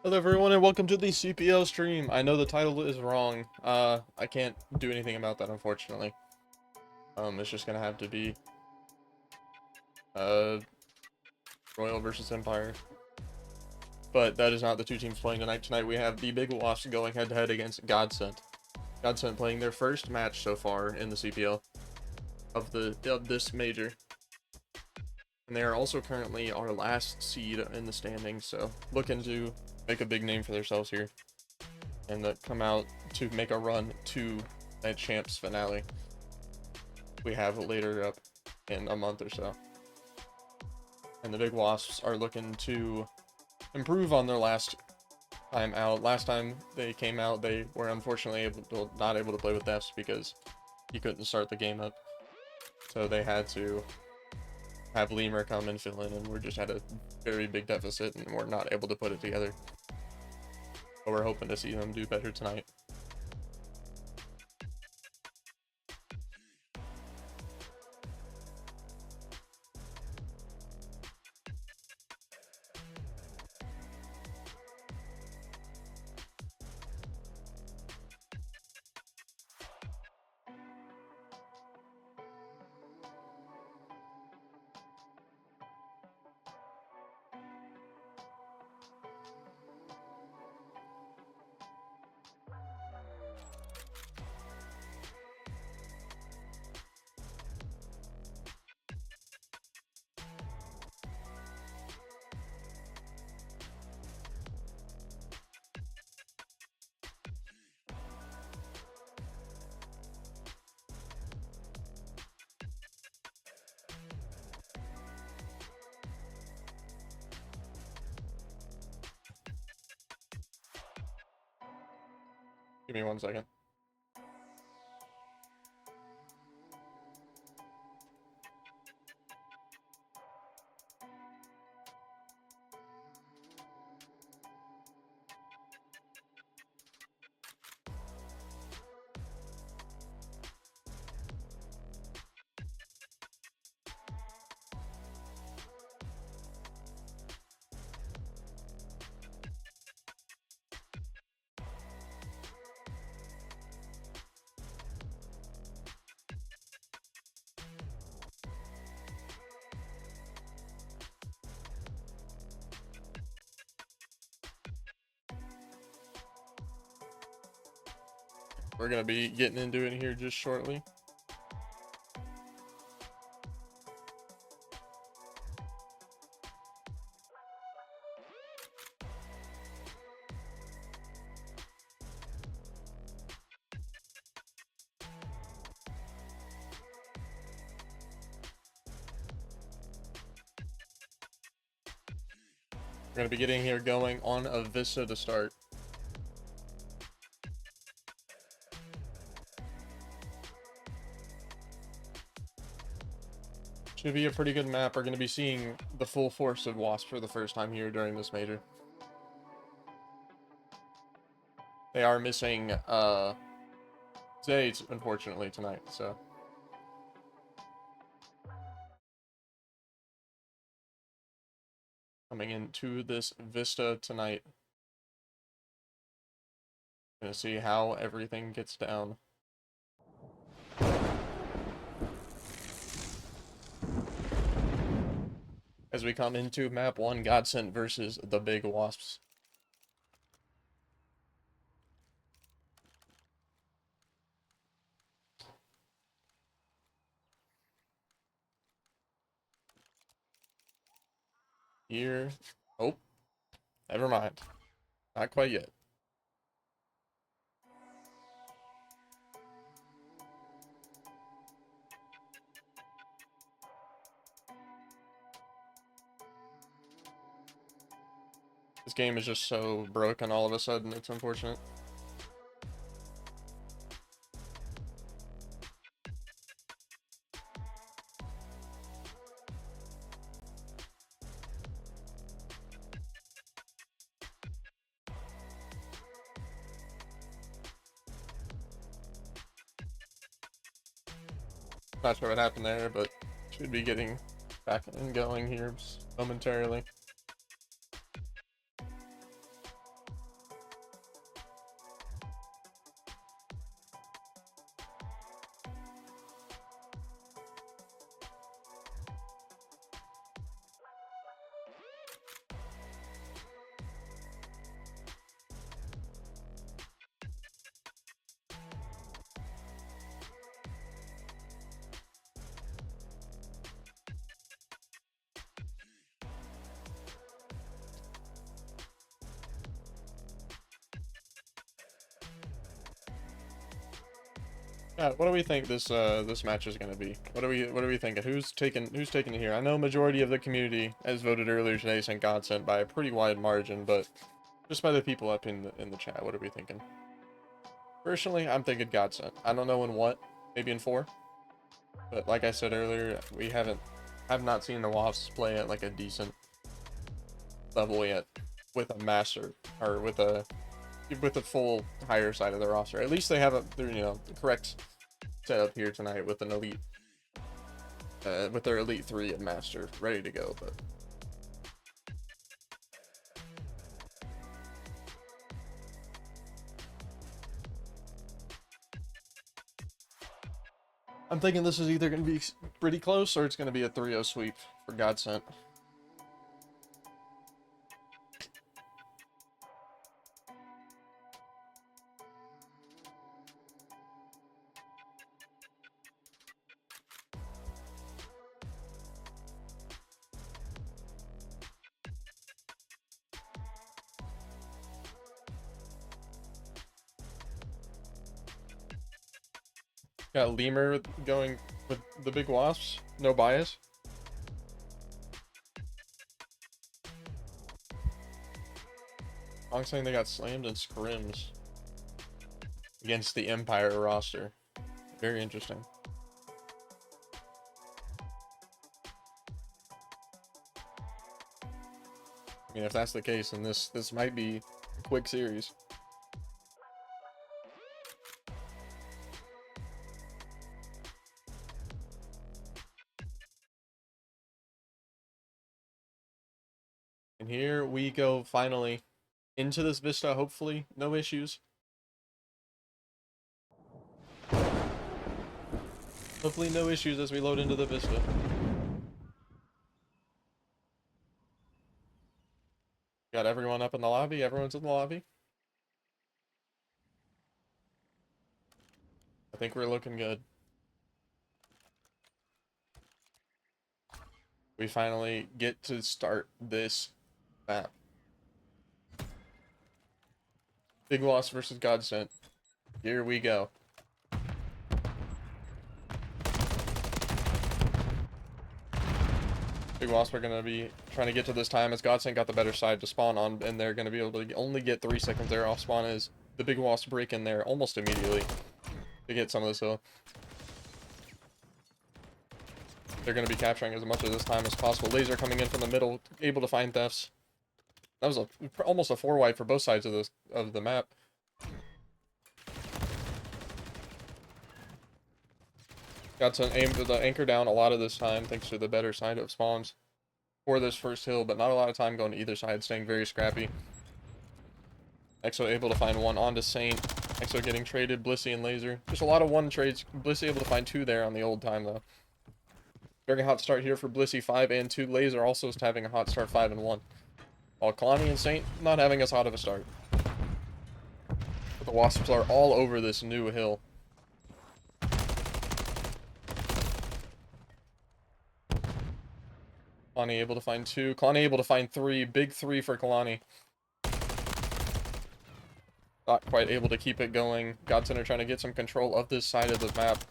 Hello everyone and welcome to the CPL stream. I know the title is wrong. I can't do anything about that unfortunately. It's just gonna have to be uh Royal versus Empire. But that is not the two teams playing tonight. Tonight we have the Big Wasps going head to head against Godsent. Godsent playing their first match so far in the CPL of this major. And they are also currently our last seed in the standings, so looking to make a big name for themselves here. And come out to make a run to a champs finale we have later up in a month or so. And the Big Wasps are looking to improve on their last time out. Last time they came out, they were unfortunately not able to play with Defs because he couldn't start the game up. So they had to have Lemur come and fill in, and we're just at a very big deficit and we're not able to put it together. But we're hoping to see them do better tonight. Give me 1 second. We're going to be getting into it here just shortly. We're going to be getting here going on a Vista to start. Should be a pretty good map. We're going to be seeing the full force of Wasps for the first time here during this major. They are missing Zayd, unfortunately, tonight, so. Coming into this Vista tonight. Gonna see how everything gets down. As we come into map 1, Godsent versus the Big Wasps. Here. Oh, never mind. Not quite yet. This game is just so broken all of a sudden, it's unfortunate. Not sure what happened there, but should be getting back and going here momentarily. Yeah, what do we think this match is gonna be? What are we thinking? Who's taking it here? I know majority of the community has voted earlier today saying Godsent by a pretty wide margin, but just by the people up in the chat, what are we thinking? Personally, I'm thinking Godsent. I don't know in what, maybe in 4, but like I said earlier, have not seen the Wasps play at like a decent level yet with a master or with a full higher side of the roster. At least they have the correct setup here tonight with an elite, with their elite 3 of master ready to go. But I'm thinking this is either going to be pretty close or it's going to be a 3-0 sweep for Godsent. Got Lemur going with the big Wasps. No bias. I'm saying they got slammed in scrims against the Empire roster. Very interesting. I mean, if that's the case, then this might be a quick series. And here we go, finally, into this Vista, hopefully. No issues. Hopefully no issues as we load into the Vista. Got everyone up in the lobby. Everyone's in the lobby. I think we're looking good. We finally get to start this map. Big Loss versus Godsent. Here we go. Big Wasp are going to be trying to get to this time as Godsent got the better side to spawn on, and they're going to be able to only get 3 seconds there off spawn as the Big Wasp break in there almost immediately to get some of this hill. They're going to be capturing as much of this time as possible. Laser coming in from the middle, able to find thefts. That was almost a 4-wide for both sides of the map. Got to aim for the anchor down a lot of this time, thanks to the better side of spawns for this first hill, but not a lot of time going to either side, staying very scrappy. Exo able to find one onto Saint. Exo getting traded, Blissey and Laser. Just a lot of 1 trades. Blissey able to find 2 there on the old time, though. Very hot start here for Blissey, 5 and 2. Laser also is having a hot start, 5 and 1. While Kalani and Saint not having as hot of a start. But the Wasps are all over this new hill. Kalani able to find 2. Kalani able to find 3. Big 3 for Kalani. Not quite able to keep it going. Godsent are trying to get some control of this side of the map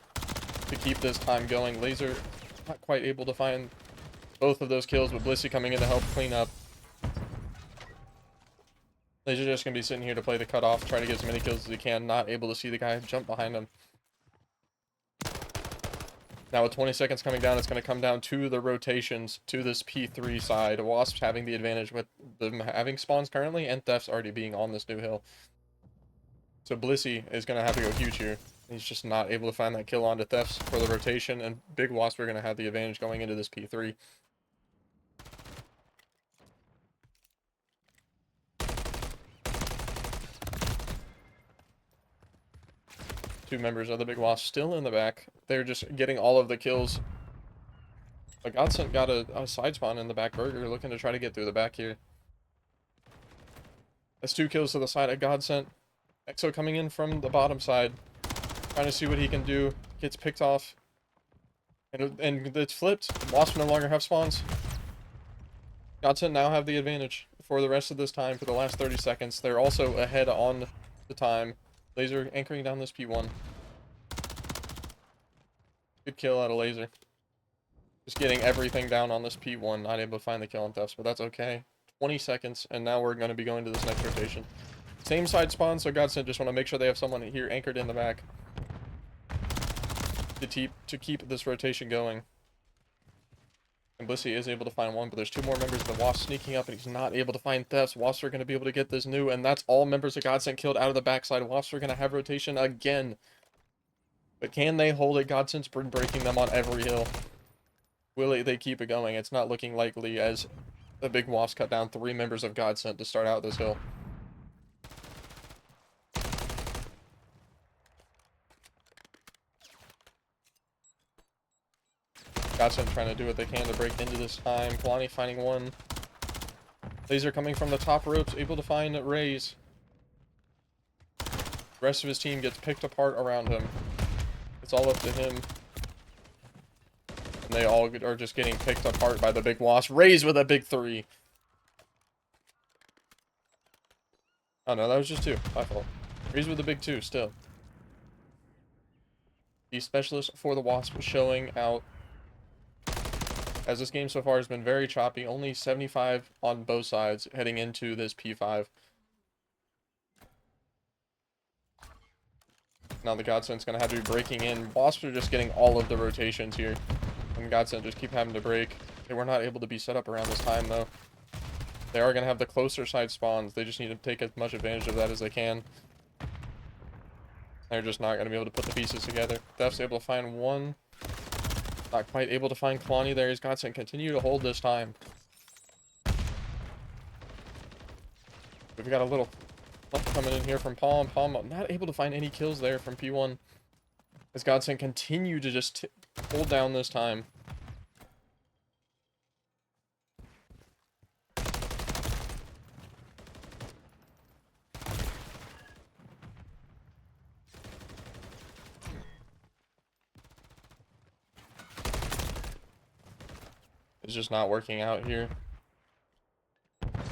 to keep this time going. Laser not quite able to find both of those kills, but Blissey coming in to help clean up. Laser just going to be sitting here to play the cutoff, try to get as many kills as he can. Not able to see the guy jump behind him. Now with 20 seconds coming down, it's going to come down to the rotations to this P3 side. Wasps having the advantage with them having spawns currently and thefts already being on this new hill. So Blissey is going to have to go huge here. He's just not able to find that kill onto thefts for the rotation, and Big Wasp are going to have the advantage going into this P3. Two members of the Big Wasp still in the back. They're just getting all of the kills. But Godsent got a side spawn in the back burger, looking to try to get through the back here. That's 2 kills to the side of Godsent. Exo coming in from the bottom side, trying to see what he can do. Gets picked off. And it's flipped. Wasps no longer have spawns. Godsent now have the advantage for the rest of this time for the last 30 seconds. They're also ahead on the time. Laser anchoring down this P1. Good kill out of laser. Just getting everything down on this P1. Not able to find the kill on thefts, but that's okay. 20 seconds, and now we're going to be going to this next rotation. Same side spawn, so Godsent just want to make sure they have someone here anchored in the back to keep this rotation going. And Blissey is able to find one, but there's 2 more members of the Wasps sneaking up, and he's not able to find thefts. Wasps are going to be able to get this new, and that's all members of Godsent killed out of the backside. Wasps are going to have rotation again. But can they hold it? Godsent's been breaking them on every hill. Will they keep it going? It's not looking likely as the big Wasps cut down 3 members of Godsent to start out this hill. Godsent trying to do what they can to break into this time. Kalani finding one. Laser coming from the top ropes, able to find Rays. The rest of his team gets picked apart around him. It's all up to him. And they all are just getting picked apart by the big Wasp. Rays with a big 3. Oh no, that was just 2. My fault. Rays with a big 2 still. The specialist for the Wasp showing out. As this game so far has been very choppy, only 75 on both sides heading into this P5. Now the Godsent's going to have to be breaking in. Wasps are just getting all of the rotations here. And Godsent just keep having to break. They were not able to be set up around this time though. They are going to have the closer side spawns. They just need to take as much advantage of that as they can. They're just not going to be able to put the pieces together. Deft's able to find one. Not quite able to find Kalani there. He's Godsent continue to hold this time. We've got a little lump coming in here from Palm. Palm not able to find any kills there from P1. As Godsent continue to just hold down this time. It's just not working out here.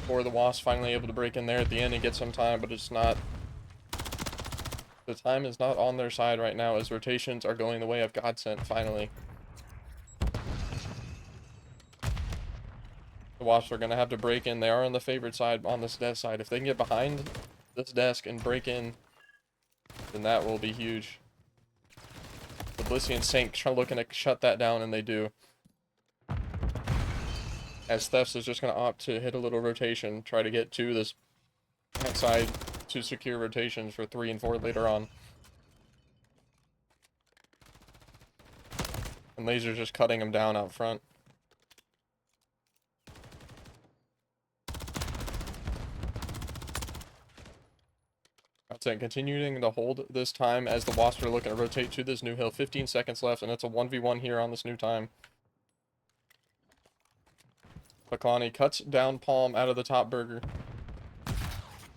For the Wasps finally able to break in there at the end and get some time, but it's not. The time is not on their side right now as rotations are going the way of Godsent finally. The Wasps are going to have to break in. They are on the favored side on this desk side. If they can get behind this desk and break in, then that will be huge. The Blissey and Saint are looking to shut that down, and they do. As Thefts is just going to opt to hit a little rotation, try to get to this backside to secure rotations for 3 and 4 later on. And Laser's just cutting him down out front. Godsent continuing to hold this time as the Wasps are looking to rotate to this new hill. 15 seconds left, and it's a 1v1 here on this new time. Kalani cuts down Palm out of the top burger.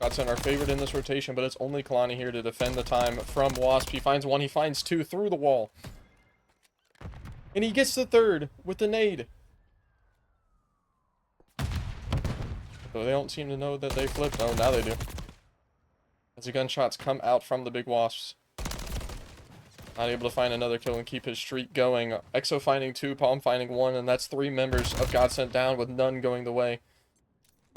Godsent are favored in this rotation, but it's only Kalani here to defend the time from Wasp. He finds one, he finds 2 through the wall. And he gets the 3rd with the nade. So they don't seem to know that they flipped. Oh, now they do. As the gunshots come out from the big Wasps. Not able to find another kill and keep his streak going. Exo finding 2, Palm finding 1, and that's 3 members of Godsent down with none going the way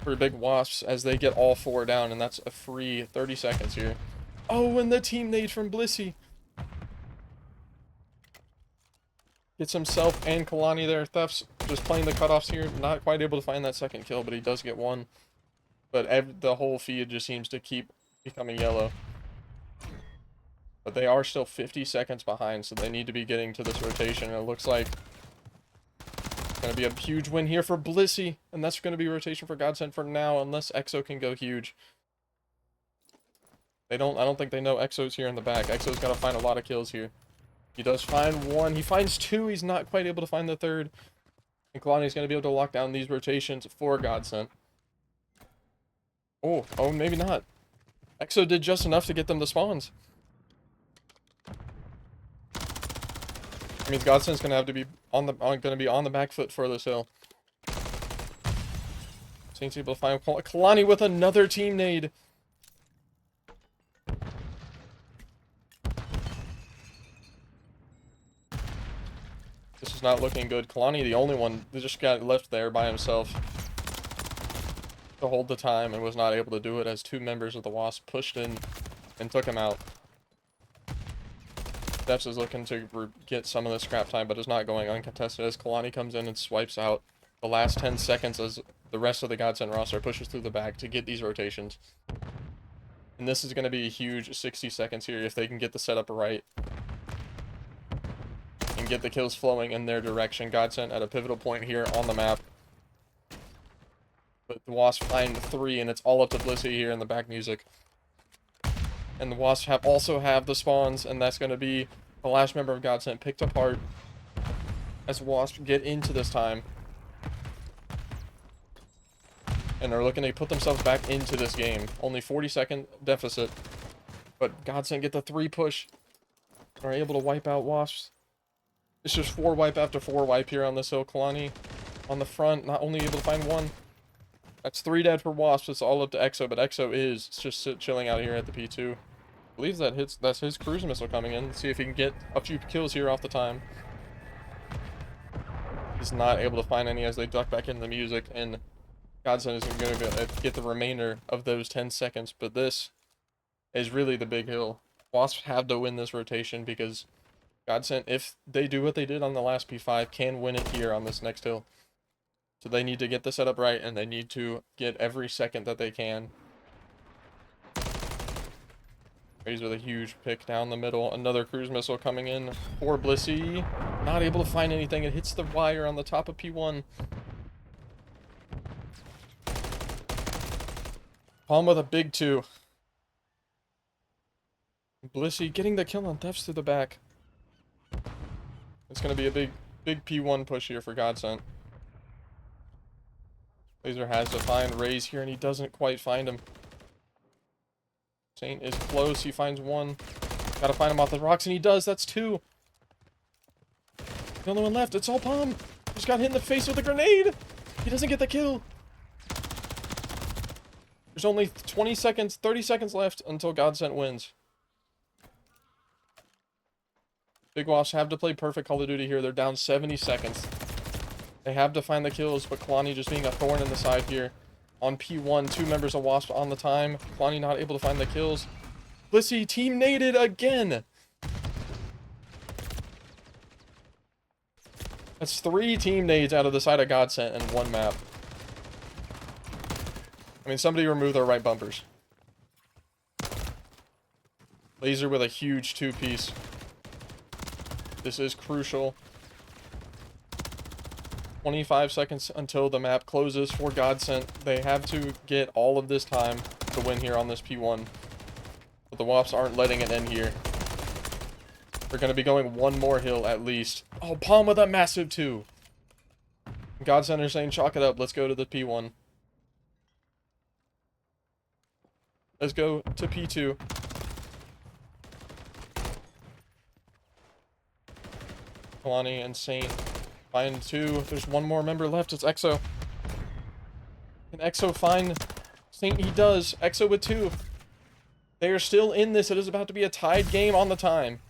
for big Wasps as they get all 4 down, and that's a free 30 seconds here. Oh, and the team nade from Blissey. Gets himself and Kalani there. Thefts just playing the cutoffs here. Not quite able to find that 2nd kill, but he does get 1. But the whole feed just seems to keep becoming yellow. But they are still 50 seconds behind, so they need to be getting to this rotation. And it looks like it's going to be a huge win here for Blissey. And that's going to be rotation for Godsent for now, unless Exo can go huge. I don't think they know Exo's here in the back. Exo's got to find a lot of kills here. He does find 1. He finds 2. He's not quite able to find the 3rd. And Kalani's going to be able to lock down these rotations for Godsent. Oh, maybe not. Exo did just enough to get them the spawns. That means Godsent's gonna have to be on the back foot for this hill. Saints able to find Kalani with another team nade. This is not looking good. Kalani, the only one that just got left there by himself to hold the time and was not able to do it as two members of the Wasp pushed in and took him out. Steps is looking to get some of the scrap time, but is not going uncontested as Kalani comes in and swipes out the last 10 seconds as the rest of the Godsent roster pushes through the back to get these rotations. And this is going to be a huge 60 seconds here if they can get the setup right and get the kills flowing in their direction. Godsent at a pivotal point here on the map. But the Wasps find 3, and it's all up to Blissey here in the back music. And the Wasps also have the spawns, and that's going to be the last member of Godsent picked apart as Wasps get into this time. And they're looking to put themselves back into this game. Only 40-second deficit. But Godsent get the 3 push. Are able to wipe out Wasps. It's just 4 wipe after 4 wipe here on this hill. Kalani on the front, not only able to find 1. That's 3 dead for Wasps. It's all up to Exo, but Exo is just chilling out here at the P2. Believes that's his cruise missile coming in. Let's see if he can get a few kills here off the time. He's not able to find any as they duck back into the music, and Godsent is going to get the remainder of those 10 seconds, but this is really the big hill. Wasps have to win this rotation because Godsent, if they do what they did on the last P5, can win it here on this next hill. So they need to get the setup right, and they need to get every second that they can. Rays with a huge pick down the middle. Another cruise missile coming in for Blissey. Not able to find anything. It hits the wire on the top of P1. Palm with a big 2. Blissey getting the kill on thefts through the back. It's going to be a big P1 push here for Godsent. Laser has to find Rays here, and he doesn't quite find him. Saint is close. He finds 1. Gotta find him off the rocks, and he does. That's 2. The only one left. It's all Palm. Just got hit in the face with a grenade. He doesn't get the kill. There's only 20 seconds, 30 seconds left until Godsent wins. Big Wasps have to play perfect Call of Duty here. They're down 70 seconds. They have to find the kills, but Kalani just being a thorn in the side here. On P1, 2 members of Wasp on the time. Kalani not able to find the kills. Blissey team naded again. That's 3 team nades out of the side of Godsent in 1 map. I mean, somebody remove their right bumpers. Laser with a huge 2-piece. This is crucial. 25 seconds until the map closes for Godsent. They have to get all of this time to win here on this P1. But the Wasps aren't letting it end here. They're going to be going 1 more hill at least. Oh, Palm with a massive 2. Godsent are saying chalk it up. Let's go to the P1. Let's go to P2. Kalani and Saint find 2. There's 1 more member left. It's Exo. Can Exo find Saint? He does. Exo with 2. They are still in this. It is about to be a tied game on the time.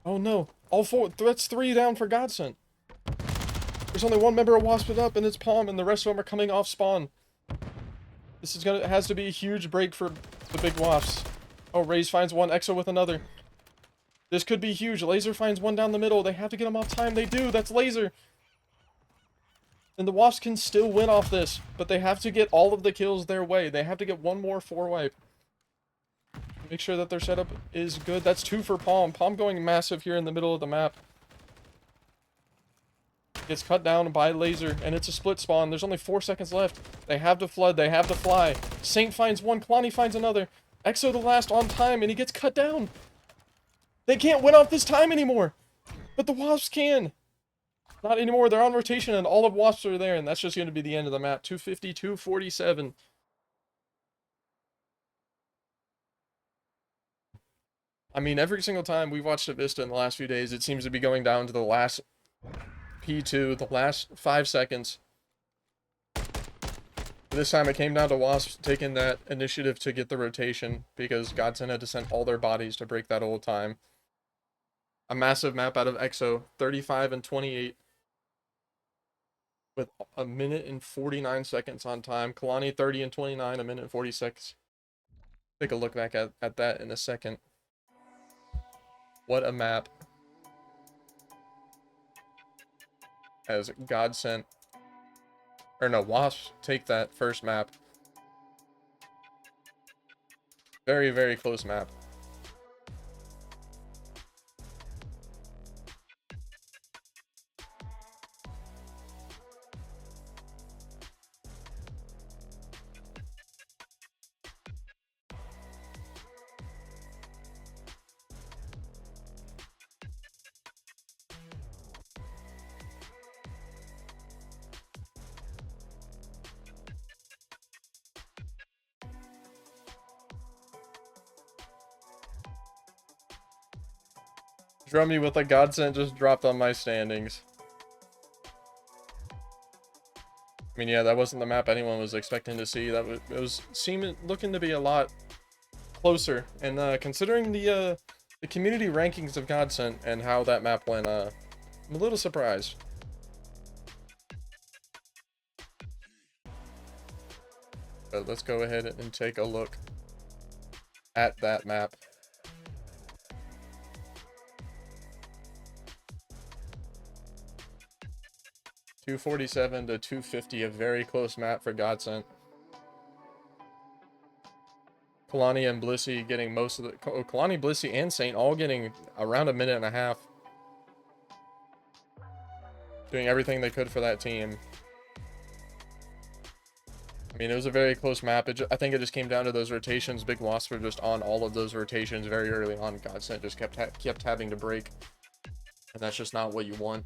Oh no. All 4. That's 3 down for Godsent. There's only 1 member of Wasp it up, and it's Palm, and the rest of them are coming off spawn. This is has to be a huge break for the big Wasps. Oh, Raze finds 1. Exo with another. This could be huge. Laser finds 1 down the middle. They have to get him off time. They do. That's Laser. And the Wasps can still win off this, but they have to get all of the kills their way. They have to get 1 more 4 wipe. Make sure that their setup is good. That's 2 for Palm. Palm going massive here in the middle of the map. Gets cut down by Laser, and it's a split spawn. There's only 4 seconds left. They have to flood. They have to fly. Saint finds 1. Kalani finds another. Exo the last on time, and he gets cut down. They can't win off this time anymore. But the Wasps can. Not anymore. They're on rotation, and all of Wasps are there, and that's just going to be the end of the map. 250, 247. I mean, every single time we've watched a Vista in the last few days, it seems to be going down to the last P2, the last 5 seconds. This time it came down to Wasps taking that initiative to get the rotation because Godsent had to send all their bodies to break that old time. A massive map out of EXO, 35 and 28 with a minute and 49 seconds on time. Kalani 30 and 29, a minute and 46. Take a look back at that in a second. What a map. As Godsent, or no, Wasps take that first map. Very, very close map. Drummy with a Godsent just dropped on my standings. I mean, yeah, that wasn't the map anyone was expecting to see. It was looking to be a lot closer. And considering the community rankings of Godsent and how that map went, I'm a little surprised. But let's go ahead and take a look at that map. .247 to 250, a very close map for Godsent. Kalani and Blissey getting most of the... Kalani, Blissey, and Saint all getting around a minute and a half. Doing everything they could for that team. I mean, it was a very close map. I think it just came down to those rotations. Big Wasps were just on all of those rotations very early on. Godsent just kept having to break. And that's just not what you want.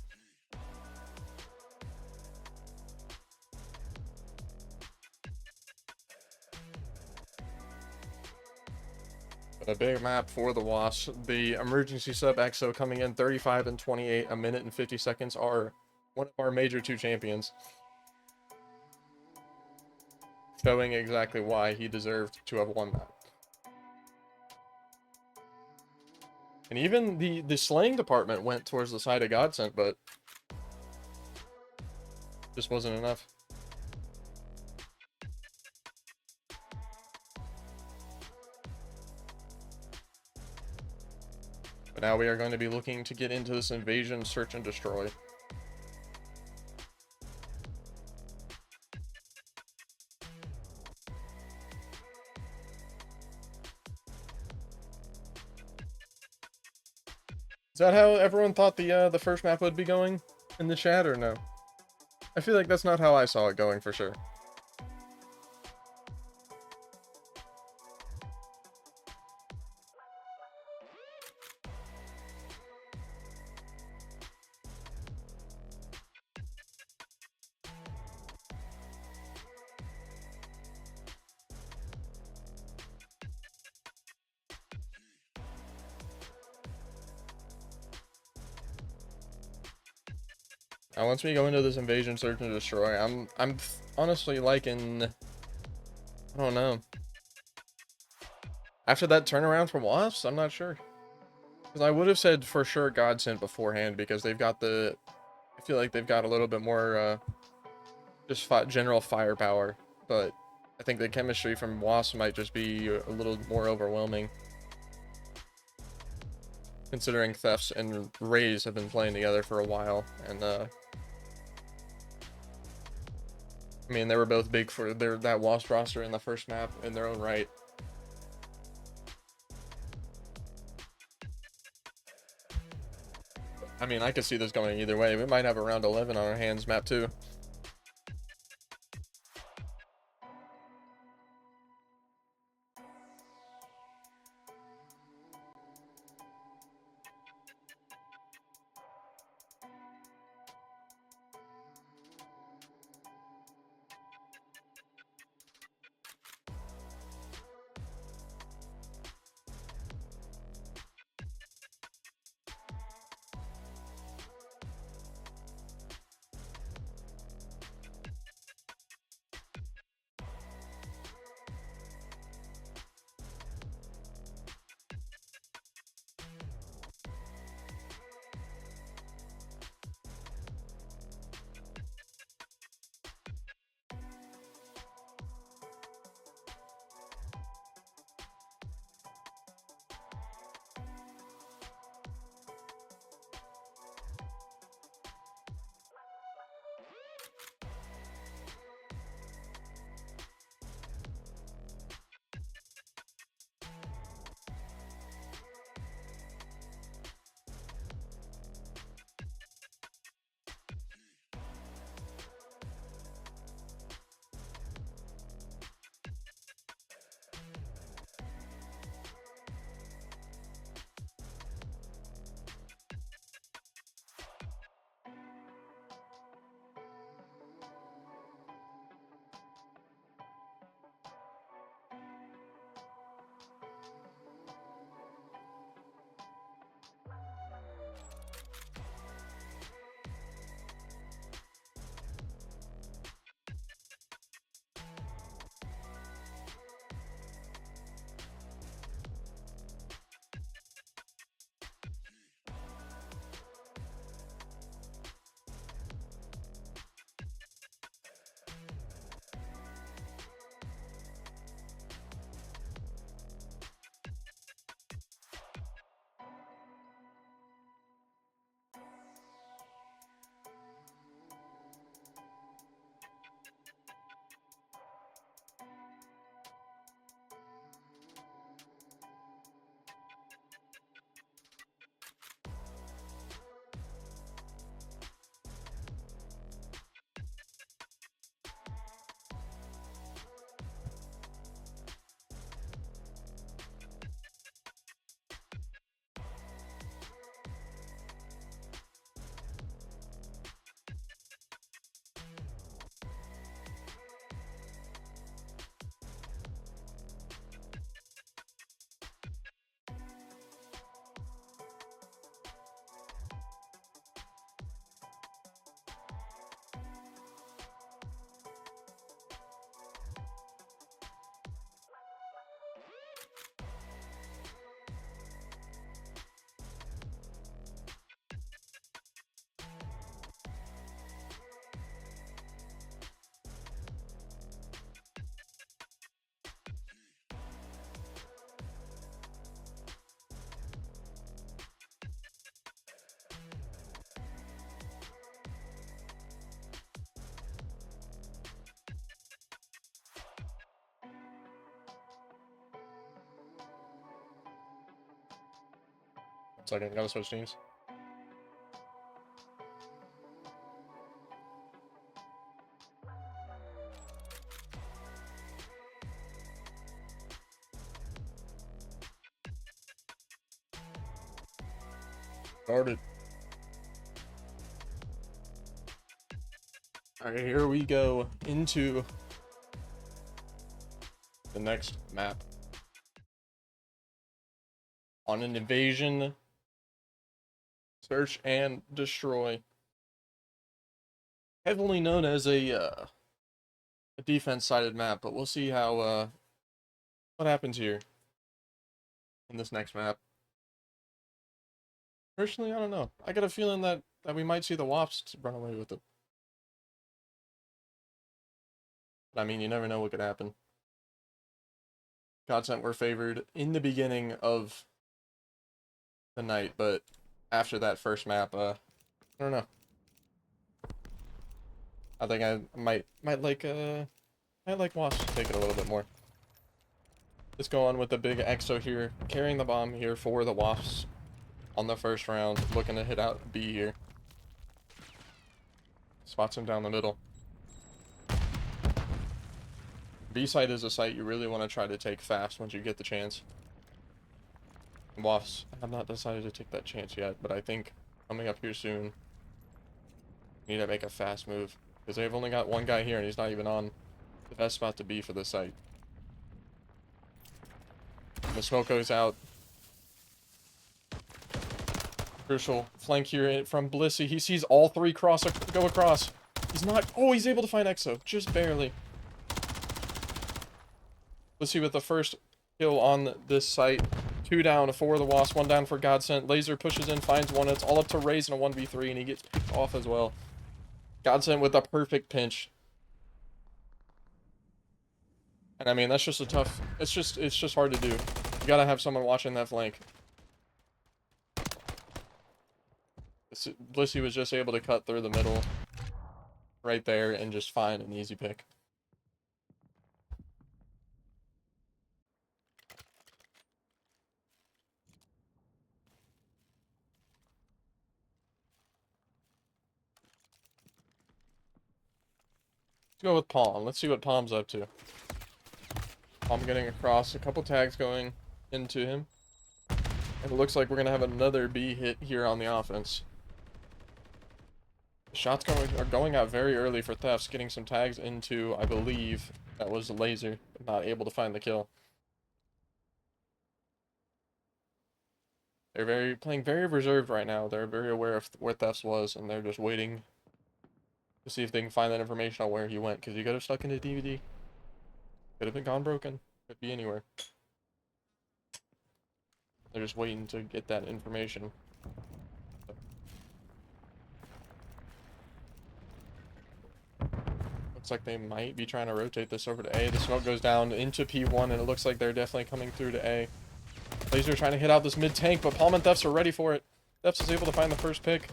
But a big map for the Wasps. The emergency sub EXO coming in 35 and 28, a minute and 50 seconds are one of our major two champions. Showing exactly why he deserved to have won that. And even the slaying department went towards the side of Godsent, but just wasn't enough. But now we are going to be looking to get into this invasion, search, and destroy. Is that how everyone thought the first map would be going in the chat, or no? I feel like that's not how I saw it going for sure. Now, once we go into this invasion, search, and destroy, I'm honestly liking... I don't know. After that turnaround from Wasps, I'm not sure. Because I would have said for sure Godsent beforehand, because they've got the... I feel like they've got a little bit more, just general firepower. But I think the chemistry from Wasps might just be a little more overwhelming. Considering Thefts and Rays have been playing together for a while, and I mean, they were both big for that Wasp roster in the first map in their own right. I mean, I could see this going either way. We might have a round 11 on our hands map too. Second, gotta switch teams. Started. Alright, here we go into the next map. On an invasion, search and destroy. Heavily known as a defense-sided map, but we'll see how what happens here in this next map. Personally, I don't know. I got a feeling that we might see the Wasps run away with it. But I mean, you never know what could happen. Godsent were favored in the beginning of the night, but after that first map, I don't know. I think I might like Wasps to take it a little bit more. Let's go on with the big EXO here, carrying the bomb here for the Wasps on the first round, looking to hit out B here. Spots him down the middle. B site is a site you really want to try to take fast once you get the chance. Wasps have not decided to take that chance yet, but I think coming up here soon, you need to make a fast move. Because they've only got one guy here and he's not even on the best spot to be for this site. And the smoke goes out. Crucial flank here from Blissey. He sees all three go across. He's not... Oh, he's able to find EXO. Just barely. Blissey with the first kill on this site. 2 down for the Wasp. 1 down for Godsent. Laser pushes in, finds one. It's all up to Raze in a 1v3, and he gets picked off as well. Godsent with a perfect pinch. And I mean, that's just a tough... It's just hard to do. You gotta have someone watching that flank. Blissey was just able to cut through the middle right there and just find an easy pick. Let's go with Palm. Let's see what Palm's up to. Palm getting across, a couple tags going into him. And it looks like we're going to have another B hit here on the offense. The shots are going out very early for Thefts, getting some tags into, I believe, that was Laser, but not able to find the kill. They're playing very reserved right now. They're very aware of where Thefts was, and they're just waiting to see if they can find that information on where he went, because he could have stuck in a DVD. Could have been gone broken. Could be anywhere. They're just waiting to get that information. Looks like they might be trying to rotate this over to A. The smoke goes down into P1, and it looks like they're definitely coming through to A. Laser trying to hit out this mid-tank, but Palm and Thefts are ready for it. Thefts is able to find the first pick.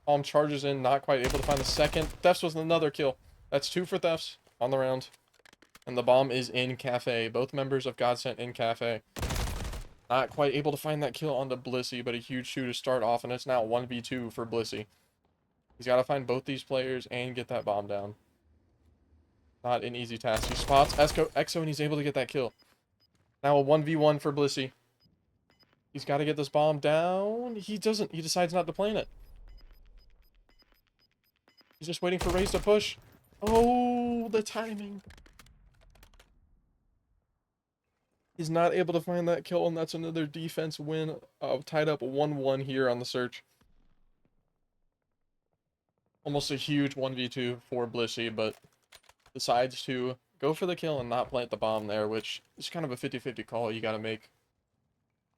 Palm charges in, not quite able to find the second. Thefts was another kill. That's 2 for Thefts on the round. And the bomb is in Cafe. Both members of Godsent in Cafe. Not quite able to find that kill onto Blissey, but a huge shoot to start off, and it's now 1v2 for Blissey. He's got to find both these players and get that bomb down. Not an easy task. He spots EXO, and he's able to get that kill. Now a 1v1 for Blissey. He's got to get this bomb down. He doesn't. He decides not to plant it. He's just waiting for Raze to push. Oh, the timing. He's not able to find that kill, and that's another defense win. Tied up 1-1 here on the search. Almost a huge 1v2 for Blissey, but decides to go for the kill and not plant the bomb there, which is kind of a 50-50 call you got to make.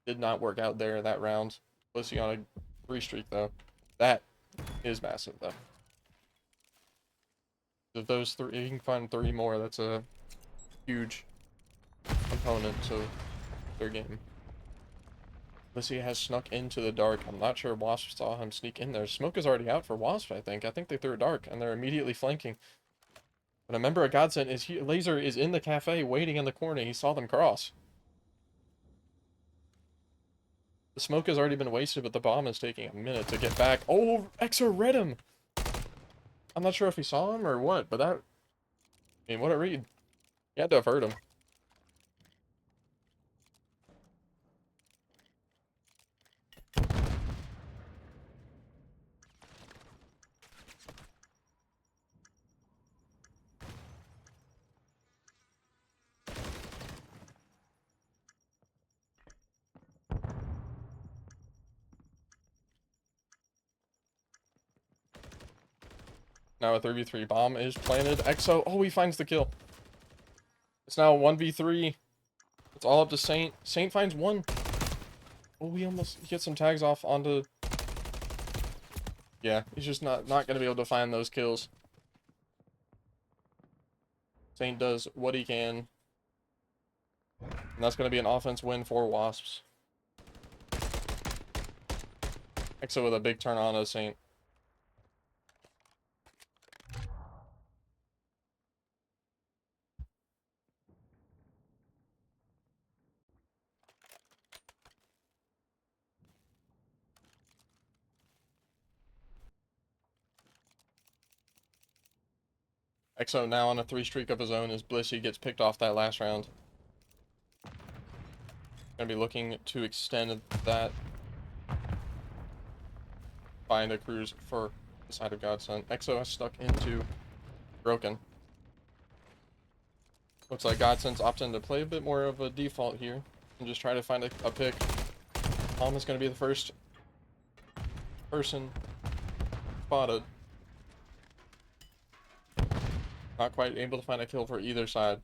Did not work out there in that round. Blissey on a 3 streak, though. That is massive, though. If those 3, you can find 3 more, that's a huge component to their game. Blissey has snuck into the dark. I'm not sure Wasp saw him sneak in there. Smoke is already out for Wasp, I think. I think they threw a dark, and they're immediately flanking. But a member of Godsent is here. Laser is in the cafe waiting in the corner. He saw them cross. The smoke has already been wasted, but the bomb is taking a minute to get back. Oh, Exo read him! I'm not sure if he saw him or what, but that... I mean, what a read. He had to have heard him. Now a 3v3 bomb is planted. Exo, oh, he finds the kill. It's now 1v3. It's all up to Saint. Saint finds one. Oh, he almost gets some tags off onto... Yeah, he's just not going to be able to find those kills. Saint does what he can. And that's going to be an offense win for Wasps. Exo with a big turn on to Saint. Exo now on a 3 streak of his own as Blissey gets picked off that last round. Gonna be looking to extend that. Find a cruise for the side of Godsent. Exo has stuck into Broken. Looks like Godsent's opting to play a bit more of a default here and just try to find a pick. Palm is going to be the first person spotted. Not quite able to find a kill for either side.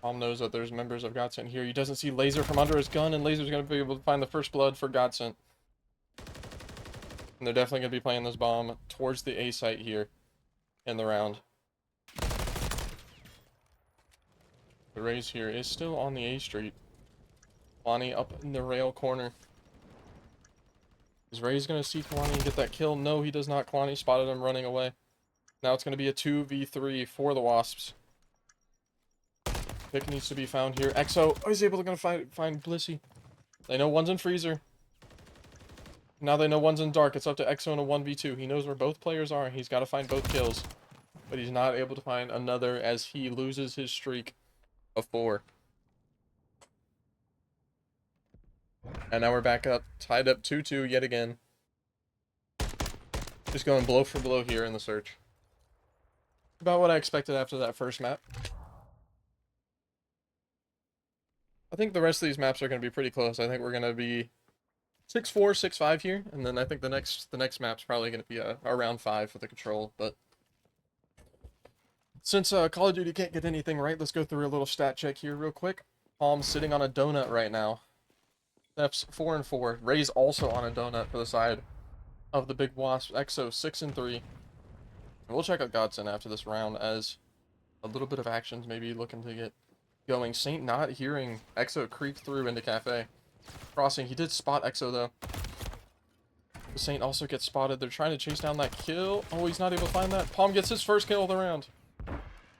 Palm knows that there's members of Godsent here. He doesn't see Laser from under his gun, and Laser's going to be able to find the first blood for Godsent. And they're definitely going to be playing this bomb towards the A site here in the round. The Raze here is still on the A street. Kalani up in the rail corner. Is Raze going to see Kalani and get that kill? No, he does not. Kalani spotted him running away. Now it's going to be a 2v3 for the Wasps. Pick needs to be found here. Exo is able to find Blissey. They know one's in freezer. Now they know one's in dark. It's up to Exo in a 1v2. He knows where both players are. He's got to find both kills. But he's not able to find another as he loses his streak of 4. And now we're back up. Tied up 2-2 yet again. Just going blow for blow here in the search. About what I expected after that first map. I think the rest of these maps are going to be pretty close. I think we're going to be 6-4, 6-5 here, and then I think the next map's probably going to be around 5 for the control. But since Call of Duty can't get anything right, let's go through a little stat check here real quick. Palm's sitting on a donut right now. Steph's 4-4. Ray's also on a donut for the side of the big Wasp. Exo 6-3. And we'll check out Godsent after this round as a little bit of actions maybe looking to get going. Saint not hearing Exo creep through into Cafe. Crossing. He did spot Exo though. The Saint also gets spotted. They're trying to chase down that kill. Oh, he's not able to find that. Palm gets his first kill of the round.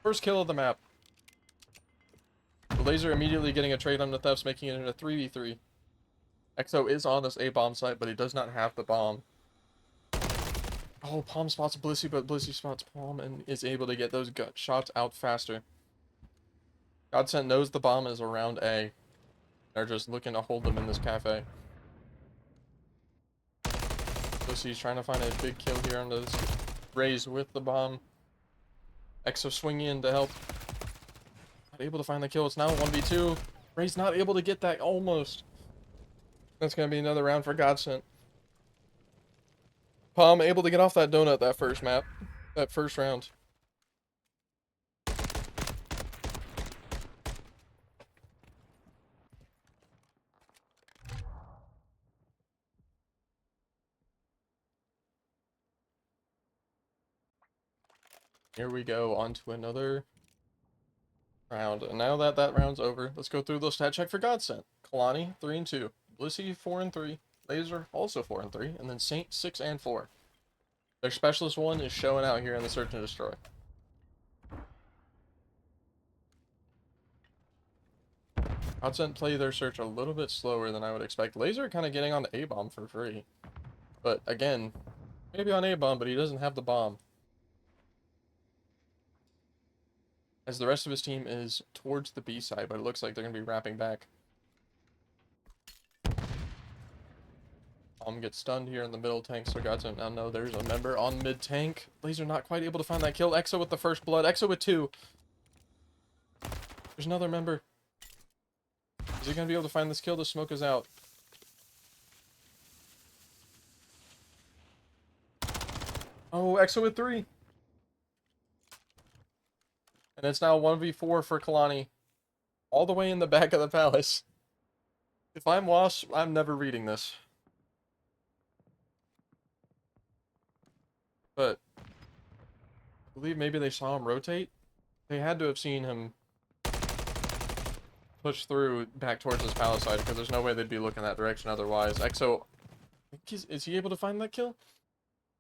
First kill of the map. The Laser immediately getting a trade on the thefts, making it into 3v3. Exo is on this A bomb site, but he does not have the bomb. Oh, Palm spots Blissey, but Blissey spots Palm and is able to get those gut shots out faster. Godsent knows the bomb is around A. They're just looking to hold them in this cafe. Blissey's trying to find a big kill here on this Raze with the bomb. Exo swinging in to help. Not able to find the kill. It's now 1v2. Raze not able to get that almost. That's going to be another round for Godsent. Palm able to get off that donut that first map. That first round. Here we go, on to another round. And now that that round's over, let's go through the stat check for Godsent. Kalani, 3-2. Blissey, 4-3. Laser, also 4-3. And then Saint, 6-4. Their specialist one is showing out here in the Search and Destroy. Godsent play their search a little bit slower than I would expect. Laser kind of getting on the A-bomb for free. But again, maybe on A-bomb, but he doesn't have the bomb. As the rest of his team is towards the B side, but it looks like they're going to be wrapping back. Gets stunned here in the middle tank, so Godsent now know there's a member on mid tank. Laser not quite able to find that kill. Exo with the first blood. Exo with 2. There's another member. Is he going to be able to find this kill? The smoke is out. Oh, Exo with 3. And it's now 1v4 for Kalani. All the way in the back of the palace. If I'm Wasp, I'm never reading this. But I believe maybe they saw him rotate. They had to have seen him push through back towards this palace side, because there's no way they'd be looking that direction otherwise. Exo, is he able to find that kill?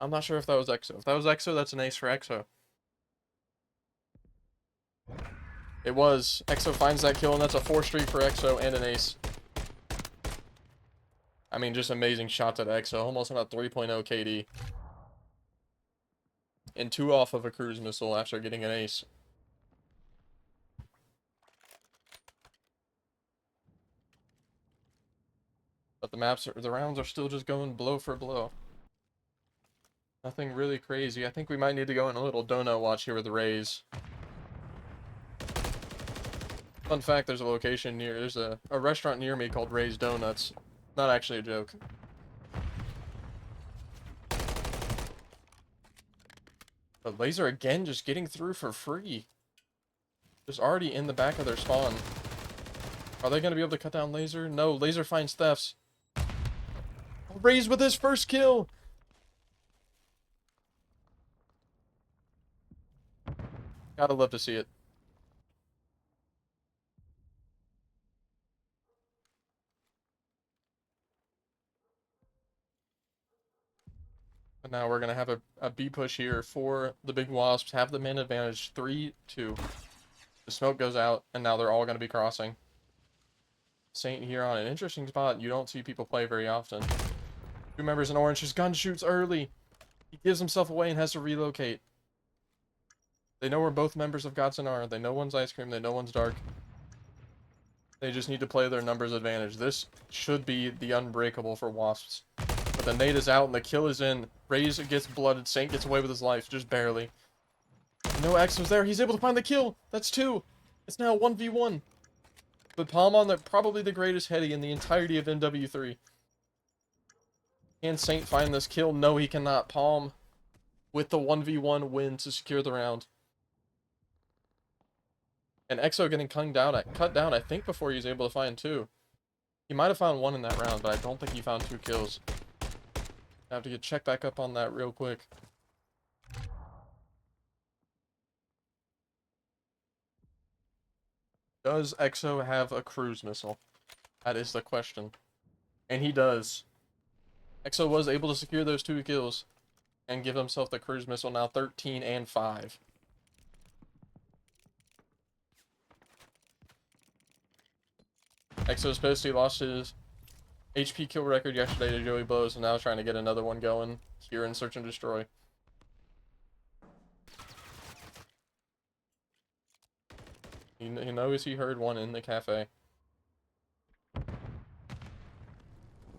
I'm not sure if that was Exo. If that was Exo, that's an ace for Exo. It was. Exo finds that kill, and that's a 4 streak for Exo and an ace. I mean, just amazing shots at Exo. Almost on a 3.0 KD. And 2 off of a cruise missile after getting an ace. But the rounds are still just going blow for blow. Nothing really crazy. I think we might need to go in a little donut watch here with the Rays. Fun fact, there's a restaurant near me called Ray's Donuts. Not actually a joke. But Laser again just getting through for free. Just already in the back of their spawn. Are they going to be able to cut down Laser? No, Laser finds thefts. Rays with his first kill! Gotta love to see it. But now we're going to have a B push here for the big Wasps. Have the man advantage 3-2. The smoke goes out, and now they're all going to be crossing. Saint here on an interesting spot. You don't see people play very often. 2 members in orange. His gun shoots early. He gives himself away and has to relocate. They know where both members of Godsent are. They know one's ice cream. They know one's dark. They just need to play their numbers advantage. This should be the unbreakable for Wasps. But the nade is out and the kill is in. Raze gets blooded. Saint gets away with his life, just barely. No X was there. He's able to find the kill. That's 2. It's now 1v1. But Palm on probably the greatest heady in the entirety of MW3. Can Saint find this kill? No, he cannot. Palm with the 1v1 win to secure the round. And Exo getting cut down, I think, before he's able to find 2. He might have found 1 in that round, but I don't think he found 2 kills. I have to get checked back up on that real quick. Does Exo have a cruise missile? That is the question. And he does. Exo was able to secure those 2 kills and give himself the cruise missile, now 13 and 5. Exo's pissed. He lost his HP kill record yesterday to Joey Blows, and now trying to get another one going here in Search and Destroy. He knows he heard one in the cafe.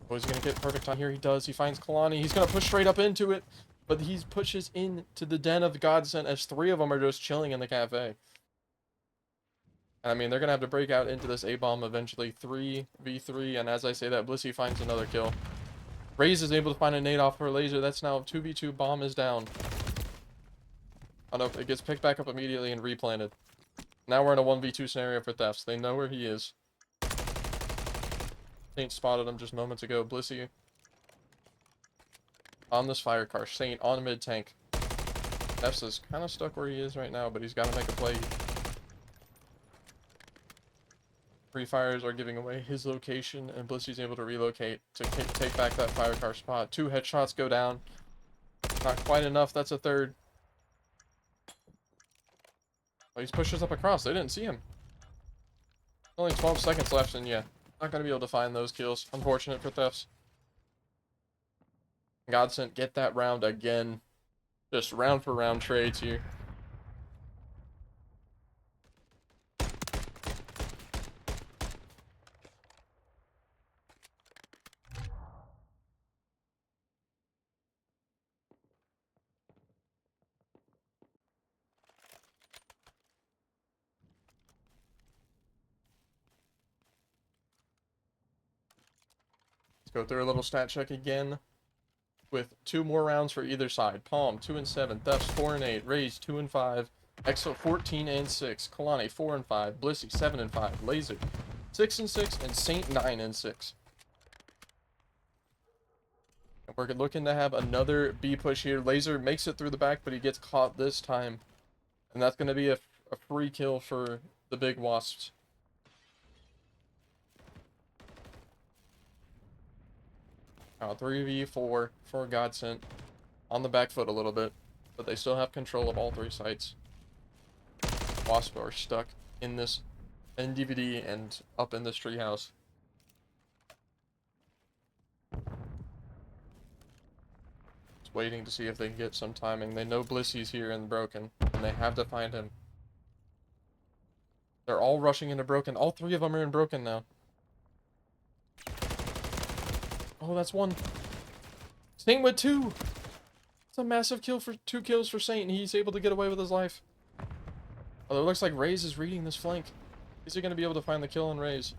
Oh, is he going to get perfect time here? He does. He finds Kalani. He's going to push straight up into it, but he pushes into the den of Godsent as 3 of them are just chilling in the cafe. I mean, they're going to have to break out into this A-bomb eventually. 3v3, and as I say that, Blissey finds another kill. Raze is able to find a nade off for Laser. That's now 2v2. Bomb is down. Oh no, it gets picked back up immediately and replanted. Now we're in a 1v2 scenario for thefts. They know where he is. Saint spotted him just moments ago. Blissey on this fire car. Saint on mid tank. Thefts is kind of stuck where he is right now, but he's got to make a play. Qualifiers are giving away his location, and Blissey's able to relocate to take back that fire car spot. 2 headshots go down. Not quite enough. That's a 3rd. Oh, he pushes up across. They didn't see him. Only 12 seconds left, and yeah, not going to be able to find those kills. Unfortunate for Thefts. Godsent get that round again. Just round for round trades here. Let's go through a little stat check again. With 2 more rounds for either side. Palm 2 and 7, Thefts 4 and 8, Raze 2 and 5, Exo 14 and 6, Kalani 4 and 5, Blissey 7 and 5, Laser 6 and 6, and Saint 9 and 6. And we're looking to have another B push here. Laser makes it through the back, but he gets caught this time, and that's going to be a free kill for the big Wasps. Now 3v4 for Godsent. On the back foot a little bit, but they still have control of all 3 sites. Wasps are stuck in this NDVD and up in this treehouse. Just waiting to see if they can get some timing. They know Blissey's here in Broken, and they have to find him. They're all rushing into Broken. All 3 of them are in Broken now. Oh, that's 1. Saint with 2. It's a massive kill for 2 kills for Saint, and he's able to get away with his life. Although it looks like Raze is reading this flank. Is he going to be able to find the kill on Raze?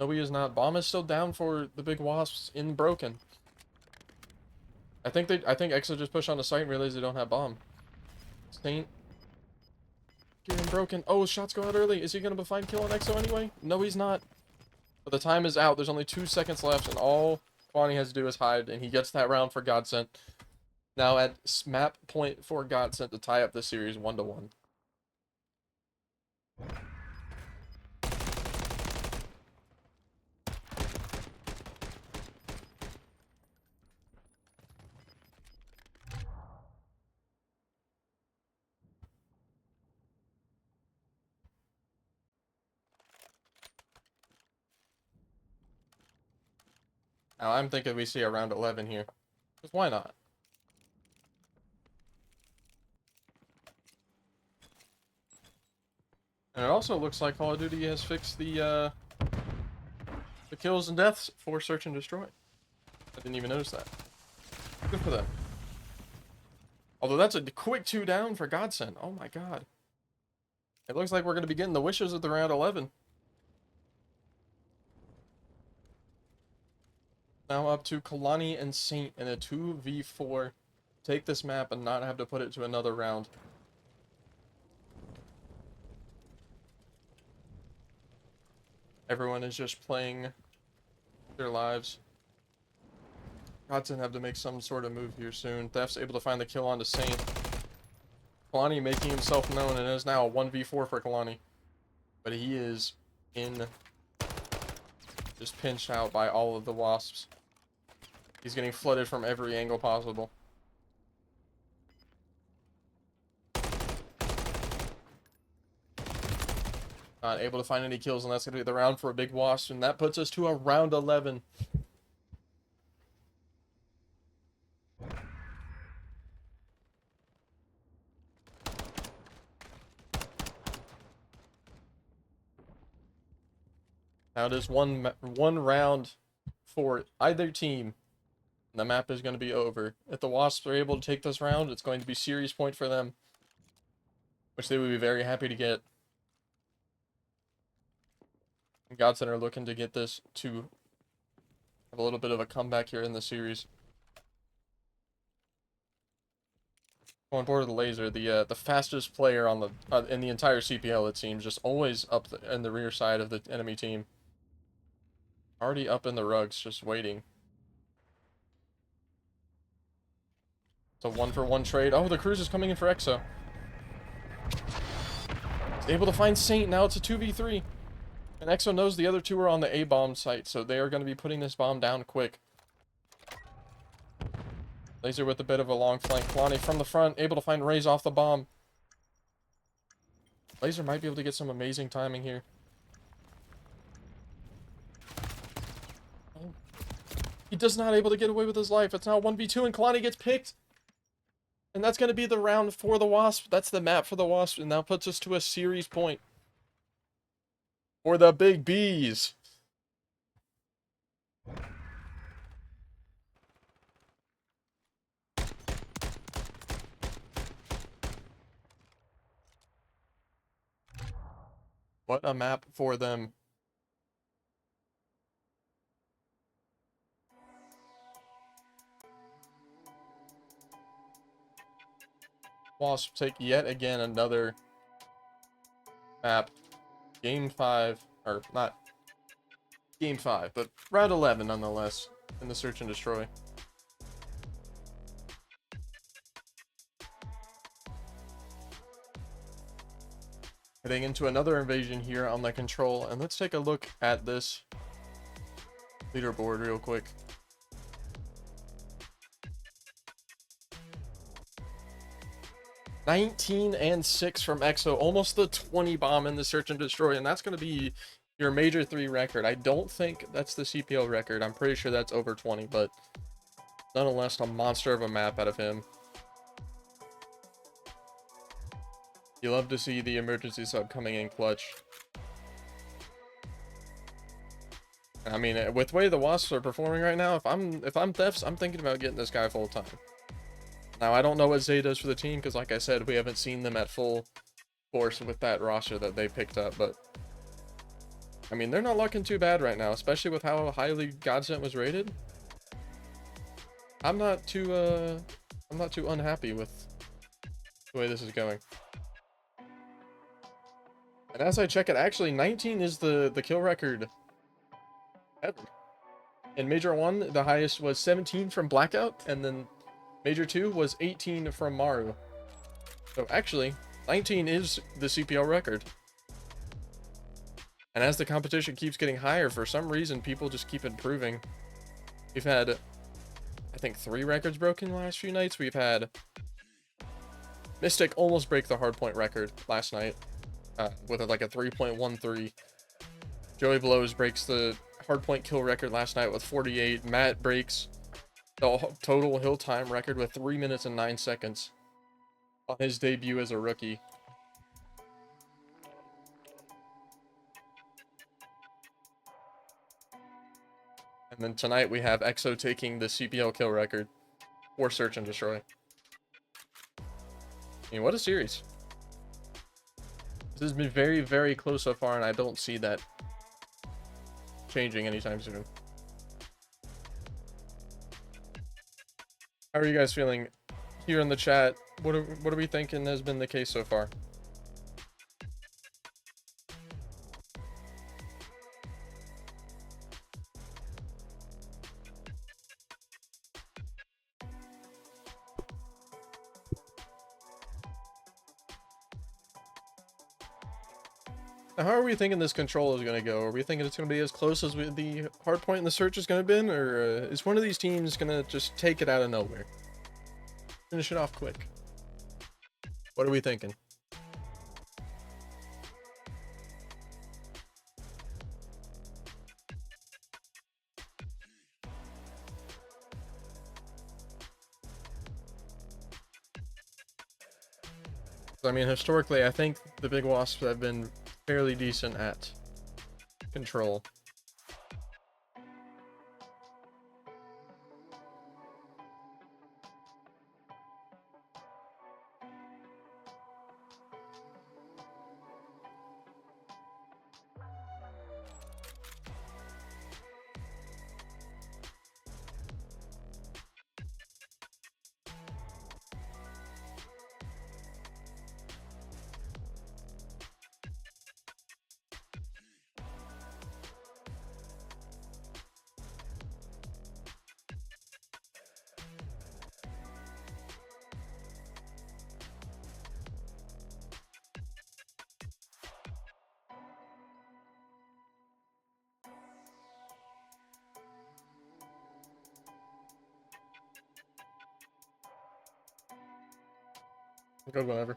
No, he is not. Bomb is still down for the big Wasps in Broken. I think Exo just pushed on the site and realized they don't have bomb. Saint getting Broken. Oh, shots go out early. Is he going to find kill on Exo anyway? No, he's not. But the time is out. There's only 2 seconds left, and all Kwani has to do is hide, and he gets that round for Godsent. Now at map point for Godsent to tie up the series 1-1. Now I'm thinking we see a round 11 here. Because why not? And it also looks like Call of Duty has fixed the kills and deaths for Search and Destroy. I didn't even notice that. Good for them. Although that's a quick 2 down for Godsent. Oh my god. It looks like we're going to be getting the wishes of the round 11. Now up to Kalani and Saint in a 2v4. Take this map and not have to put it to another round. Everyone is just playing their lives. Godsent have to make some sort of move here soon. Theft's able to find the kill onto Saint. Kalani making himself known, and it is now a 1v4 for Kalani. But he is just pinched out by all of the Wasps. He's getting flooded from every angle possible. Not able to find any kills, and that's going to be the round for a big Wasp, and that puts us to a round 11. Now it is one round for either team. And the map is going to be over. If the Wasps are able to take this round, it's going to be series point for them, which they would be very happy to get. And Godsent are looking to get this to have a little bit of a comeback here in the series. Going forward to the Laser, the fastest player on the in the entire CPL, it seems, just always up in the rear side of the enemy team. Already up in the rugs, just waiting. It's a 1-for-1 trade. Oh, the cruise is coming in for Exo. He's able to find Saint. Now it's a 2v3. And Exo knows the other 2 are on the A-bomb site, so they are going to be putting this bomb down quick. Laser with a bit of a long flank. Kalani from the front, able to find Raze off the bomb. Laser might be able to get some amazing timing here. He does not able to get away with his life. It's now 1v2 and Kalani gets picked. And that's going to be the round for the Wasps. That's the map for the Wasps. And now puts us to a series point for the Big Bees. What a map for them. Wasps take yet again another map. Game 5, or not Game 5, but round 11 nonetheless, in the Search and Destroy. Heading into another invasion here on the Control, and let's take a look at this leaderboard real quick. (19-6) from EXO, almost the 20 bomb in the Search and Destroy, and that's going to be your Major 3 record. I don't think that's the CPL record. I'm pretty sure that's over 20, but nonetheless, a monster of a map out of him. You love to see the emergency sub coming in clutch. I mean, with the way the Wasps are performing right now, if I'm Thefts, I'm thinking about getting this guy full time. Now, I don't know what Zay does for the team, because like I said, we haven't seen them at full force with that roster that they picked up, but I mean, they're not looking too bad right now, especially with how highly Godsent was rated. I'm not too unhappy with the way this is going. And as I check it, actually 19 is the kill record ever. In Major 1, the highest was 17 from Blackout, and then Major 2 was 18 from Maru. So actually, 19 is the CPL record. And as the competition keeps getting higher, for some reason, people just keep improving. We've had, I think, 3 records broken the last few nights. We've had Mystic almost break the hardpoint record last night with like a 3.13. Joey Blows breaks the hardpoint kill record last night with 48. Matt breaks the total hill time record with 3 minutes and 9 seconds on his debut as a rookie. And then tonight we have EXO taking the CPL kill record for Search and Destroy. I mean, what a series. This has been very, very close so far, and I don't see that changing anytime soon. How are you guys feeling here in the chat? What are we thinking has been the case so far? Now, how are we thinking this Control is going to go? Are we thinking it's going to be as close as the hardpoint in the Search is going to be, or is one of these teams going to just take it out of nowhere? Finish it off quick. What are we thinking? I mean, historically, I think the Big Wasps have been fairly decent at Control. Good, whatever.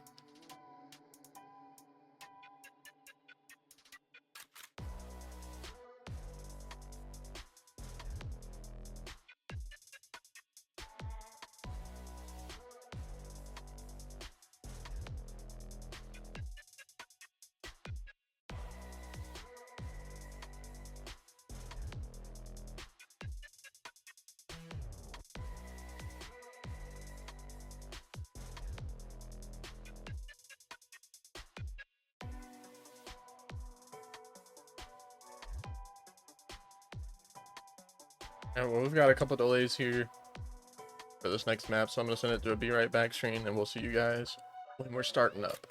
Alright, well, we've got a couple delays here for this next map, so I'm gonna send it to a be right back screen, and we'll see you guys when we're starting up.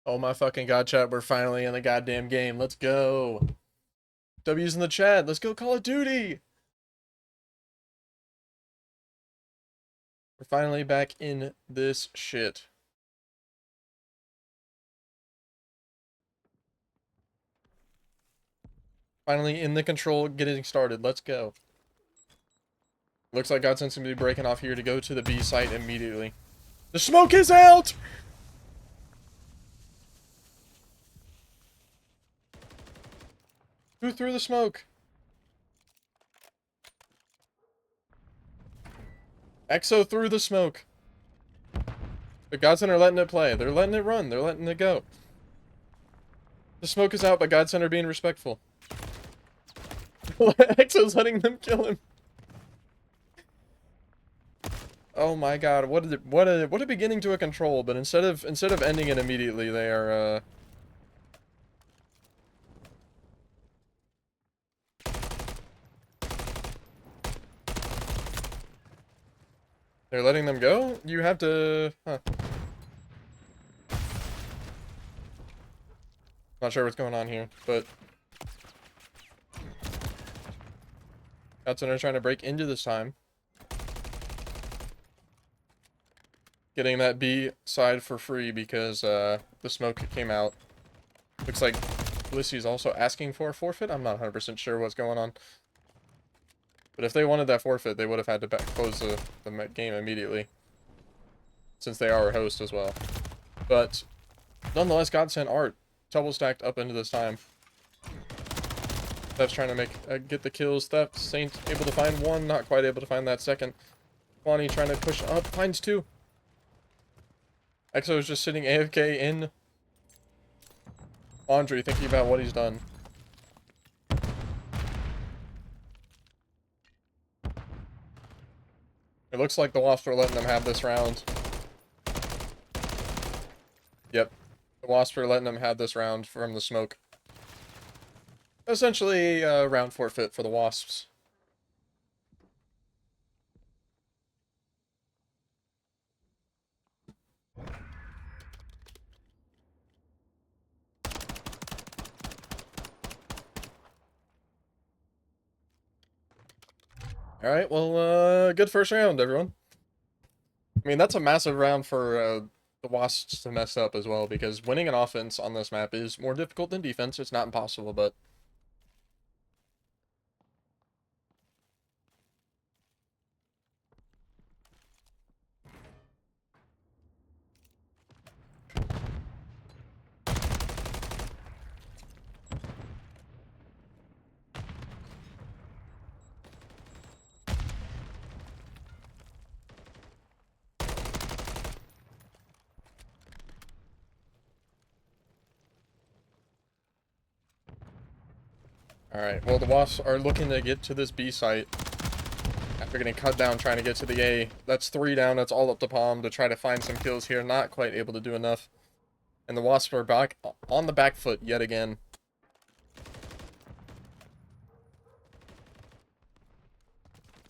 Oh my fucking god, chat, we're finally in the goddamn game. Let's go. W's in the chat. Let's go Call of Duty. We're finally back in this shit. Finally in the control, getting started. Let's go. Looks like Godsent's gonna be breaking off here to go to the B site immediately. The smoke is out! Who threw the smoke? EXO threw the smoke. But Godsent are letting it play. They're letting it run. They're letting it go. The smoke is out, but Godsent are being respectful. EXO's letting them kill him. Oh my god, what a beginning to a control, but instead of ending it immediately, they are they're letting them go? You have to Not sure what's going on here, but Godsent are trying to break into this time. Getting that B side for free because the smoke came out. Looks like Blissey's also asking for a forfeit. I'm not 100% sure what's going on. But if they wanted that forfeit, they would have had to close the game immediately. Since they are a host as well. But nonetheless, Godsent are double stacked up into this time. Steph's trying to make get the kills. Steph, Saint able to find one, not quite able to find that second. Kwani trying to push up, finds two. EXO is just sitting AFK in laundry, thinking about what he's done. It looks like the Wasps are letting them have this round. Yep. The Wasps are letting them have this round from the smoke. Essentially, round forfeit for the Wasps. Alright, well, good first round, everyone. I mean, that's a massive round for the Wasps to mess up as well, because winning an offense on this map is more difficult than defense. It's not impossible, but... Alright, well, the Wasps are looking to get to this B site after getting cut down trying to get to the A. That's 3 down, that's all up to Palm to try to find some kills here. Not quite able to do enough. And the Wasps are back on the back foot yet again.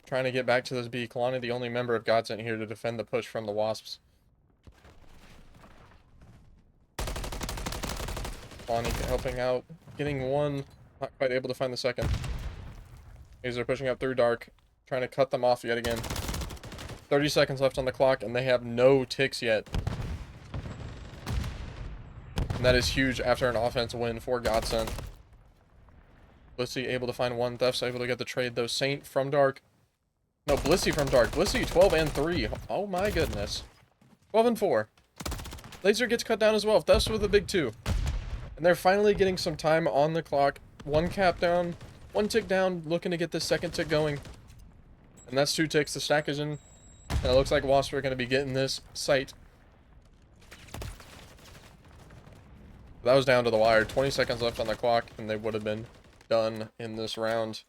Trying to get back to this B. Kalani, the only member of Godsent here to defend the push from the Wasps. Kalani helping out, getting one. Not quite able to find the second. These are pushing up through dark, trying to cut them off yet again. 30 seconds left on the clock, and they have no ticks yet. And that is huge after an offense win for Godsent. Blissey able to find one. Theft's able to get the trade, though. Saint from dark. No, Blissey from dark. Blissey 12 and 3. Oh my goodness. 12 and 4. Laser gets cut down as well. Theft's with a big 2. And they're finally getting some time on the clock. One cap down, one tick down, looking to get this second tick going. And that's 2 ticks. The stack is in. And it looks like Wasps are going to be getting this site. That was down to the wire. 20 seconds left on the clock, and they would have been done in this round.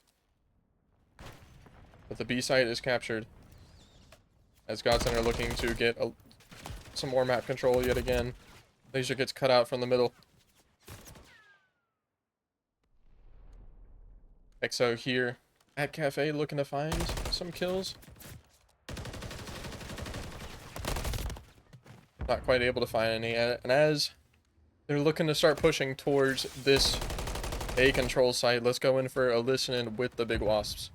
But the B site is captured. As Godsent are looking to get some more map control yet again. Laser gets cut out from the middle. EXO here at Cafe looking to find some kills. Not quite able to find any. And as they're looking to start pushing towards this A control site, let's go in for a listen-in with the big Wasps.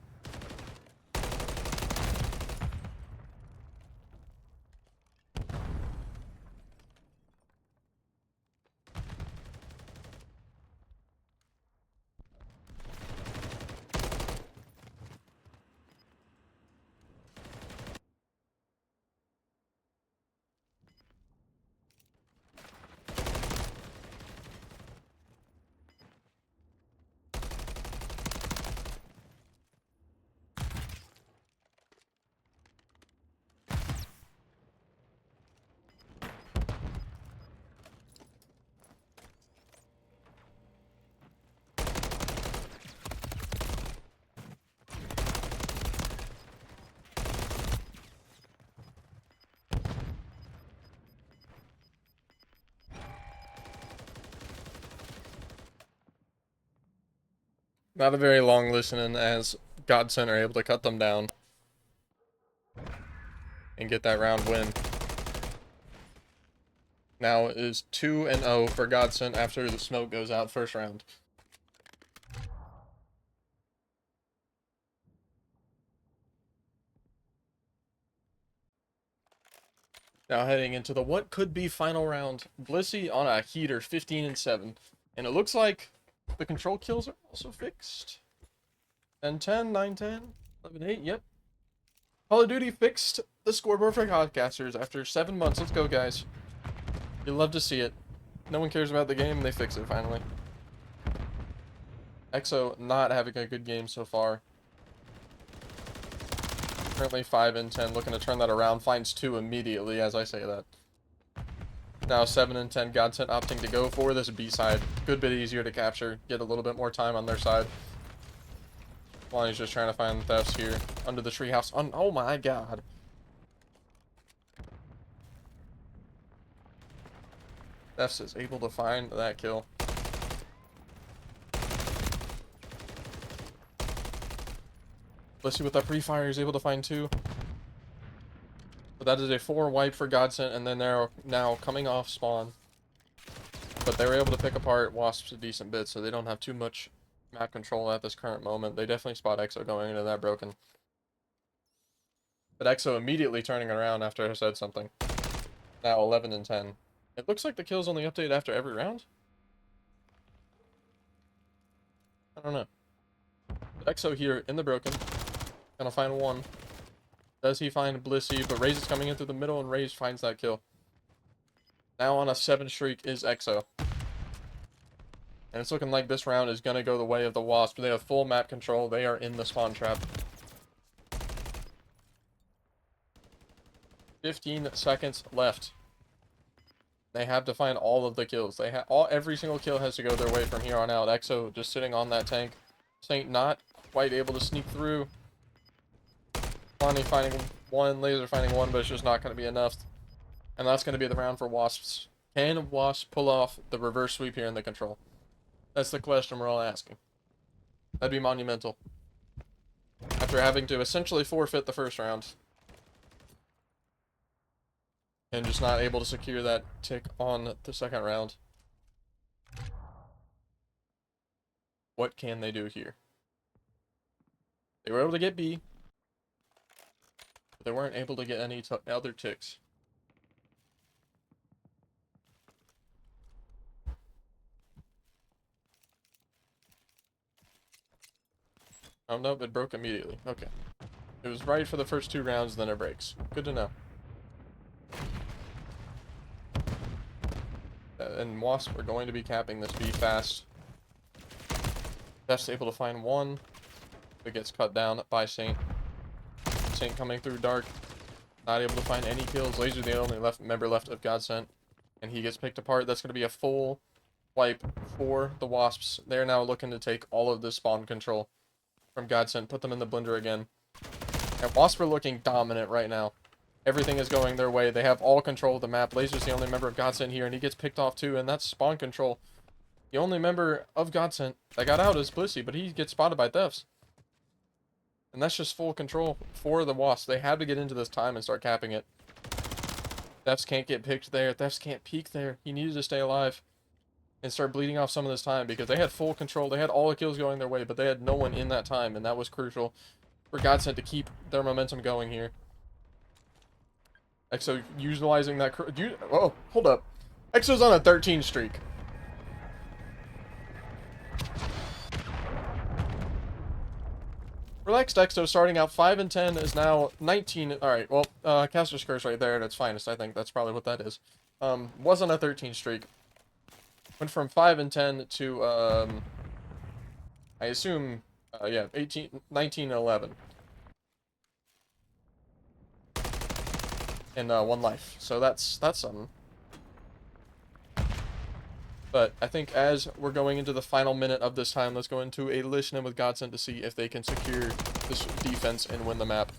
Not a very long listening as Godsent are able to cut them down and get that round win. Now it is 2-0 for Godsent after the smoke goes out first round. Now heading into the what could be final round. Blissey on a heater, 15 and 7. And it looks like the control kills are also fixed. 10-10, 9-10, 11-8, yep. Call of Duty fixed the scoreboard for podcasters after 7 months. Let's go, guys. You'd love to see it. No one cares about the game. They fix it finally. EXO not having a good game so far. Currently 5 and 10, looking to turn that around. Finds 2 immediately as I say that. Now 7 and 10, Godsent opting to go for this B side. Good bit easier to capture, get a little bit more time on their side. While he's just trying to find thefts here under the treehouse. Oh my god. Thefts is able to find that kill. Let's see what that pre-fire is able to find too. But that is a 4 wipe for Godsent, and then they're now coming off spawn. But they were able to pick apart Wasps a decent bit, so they don't have too much map control at this current moment. They definitely spot EXO going into that broken. But EXO immediately turning around after I said something. Now 11 and 10. It looks like the kills only update after every round. I don't know. But EXO here in the broken. Gonna find one. Does he find Blissey? But Raze is coming in through the middle, and Raze finds that kill. Now on a 7 streak is EXO. And it's looking like this round is going to go the way of the Wasp. They have full map control. They are in the spawn trap. 15 seconds left. They have to find all of the kills. Every single kill has to go their way from here on out. EXO just sitting on that tank. Saint not quite able to sneak through. Bonnie finding one, Laser finding one, but it's just not going to be enough. And that's going to be the round for Wasps. Can Wasps pull off the reverse sweep here in the control? That's the question we're all asking. That'd be monumental. After having to essentially forfeit the first round. And just not able to secure that tick on the second round. What can they do here? They were able to get B. But they weren't able to get any other ticks. Oh, nope, it broke immediately. Okay. It was right for the first 2 rounds, then it breaks. Good to know. And Wasp are going to be capping this B fast. Deft's able to find one. It gets cut down by Saint. Saint coming through dark. Not able to find any kills. Laser the only member left of Godsent. And he gets picked apart. That's going to be a full wipe for the Wasps. They're now looking to take all of this spawn control from Godsent, put them in the blender again. And Wasp are looking dominant right now. Everything is going their way. They have all control of the map. Laser's the only member of Godsent here, and he gets picked off too, and that's spawn control. The only member of Godsent that got out is Blissey, but he gets spotted by Thefts. And that's just full control for the Wasps. They have to get into this time and start capping it. Thefts can't get picked there. Thefts can't peek there. He needed to stay alive and start bleeding off some of this time because they had full control. They had all the kills going their way, but they had no one in that time, and that was crucial for Godsent to keep their momentum going here. EXO utilizing that... Oh, hold up. EXO's on a 13 streak. Relaxed EXO starting out 5 and 10 is now 19. Alright, well, Caster's Curse right there at its finest. I think that's probably what that is. Was on a 13 streak. Went from 5 and 10 to, I assume, yeah, 19 and 11. In 1 life. So that's something. But I think as we're going into the final minute of this time, let's go into a listen-in with Godsent to see if they can secure this defense and win the map.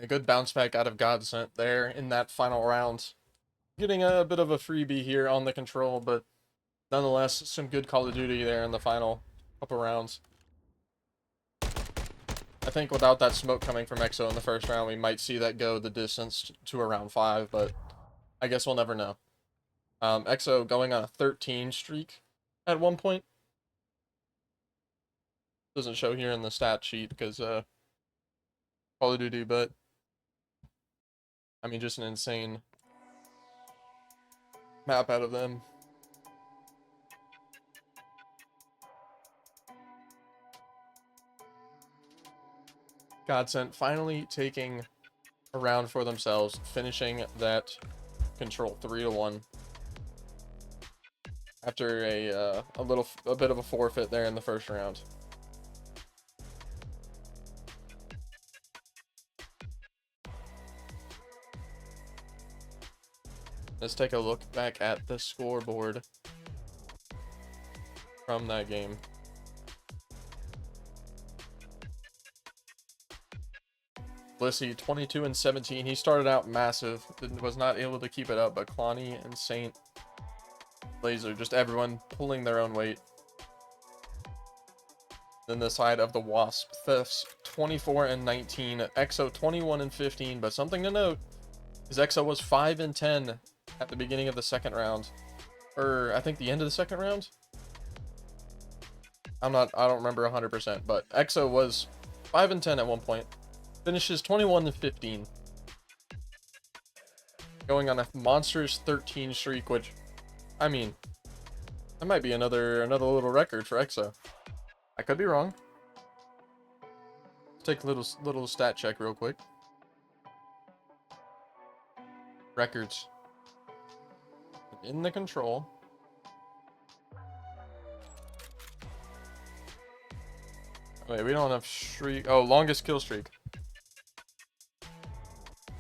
A good bounce back out of Godsent there in that final round. Getting a bit of a freebie here on the control, but nonetheless, some good Call of Duty there in the final couple rounds. I think without that smoke coming from EXO in the first round, we might see that go the distance to around 5, but I guess we'll never know. EXO going on a 13 streak at one point. Doesn't show here in the stat sheet because Call of Duty, but I mean, just an insane map out of them. Godsent finally taking a round for themselves, finishing that control 3-1 after a bit of a forfeit there in the first round. Let's take a look back at the scoreboard from that game. Blissey 22 and 17. He started out massive, was not able to keep it up, but Clonny and Saint, Laser, just everyone pulling their own weight. Then the side of the Wasp Thefts 24 and 19, EXO 21 and 15. But something to note is EXO was 5 and 10 at the beginning of the second round, or I think the end of the second round. I don't remember 100%, but EXO was 5 and 10 at one point. Finishes 21 and 15. Going on a monstrous 13 streak, which, I mean, that might be another little record for EXO. I could be wrong. Let's take a little stat check real quick. Records. In the control. Wait, we don't have streak. Oh, longest kill streak.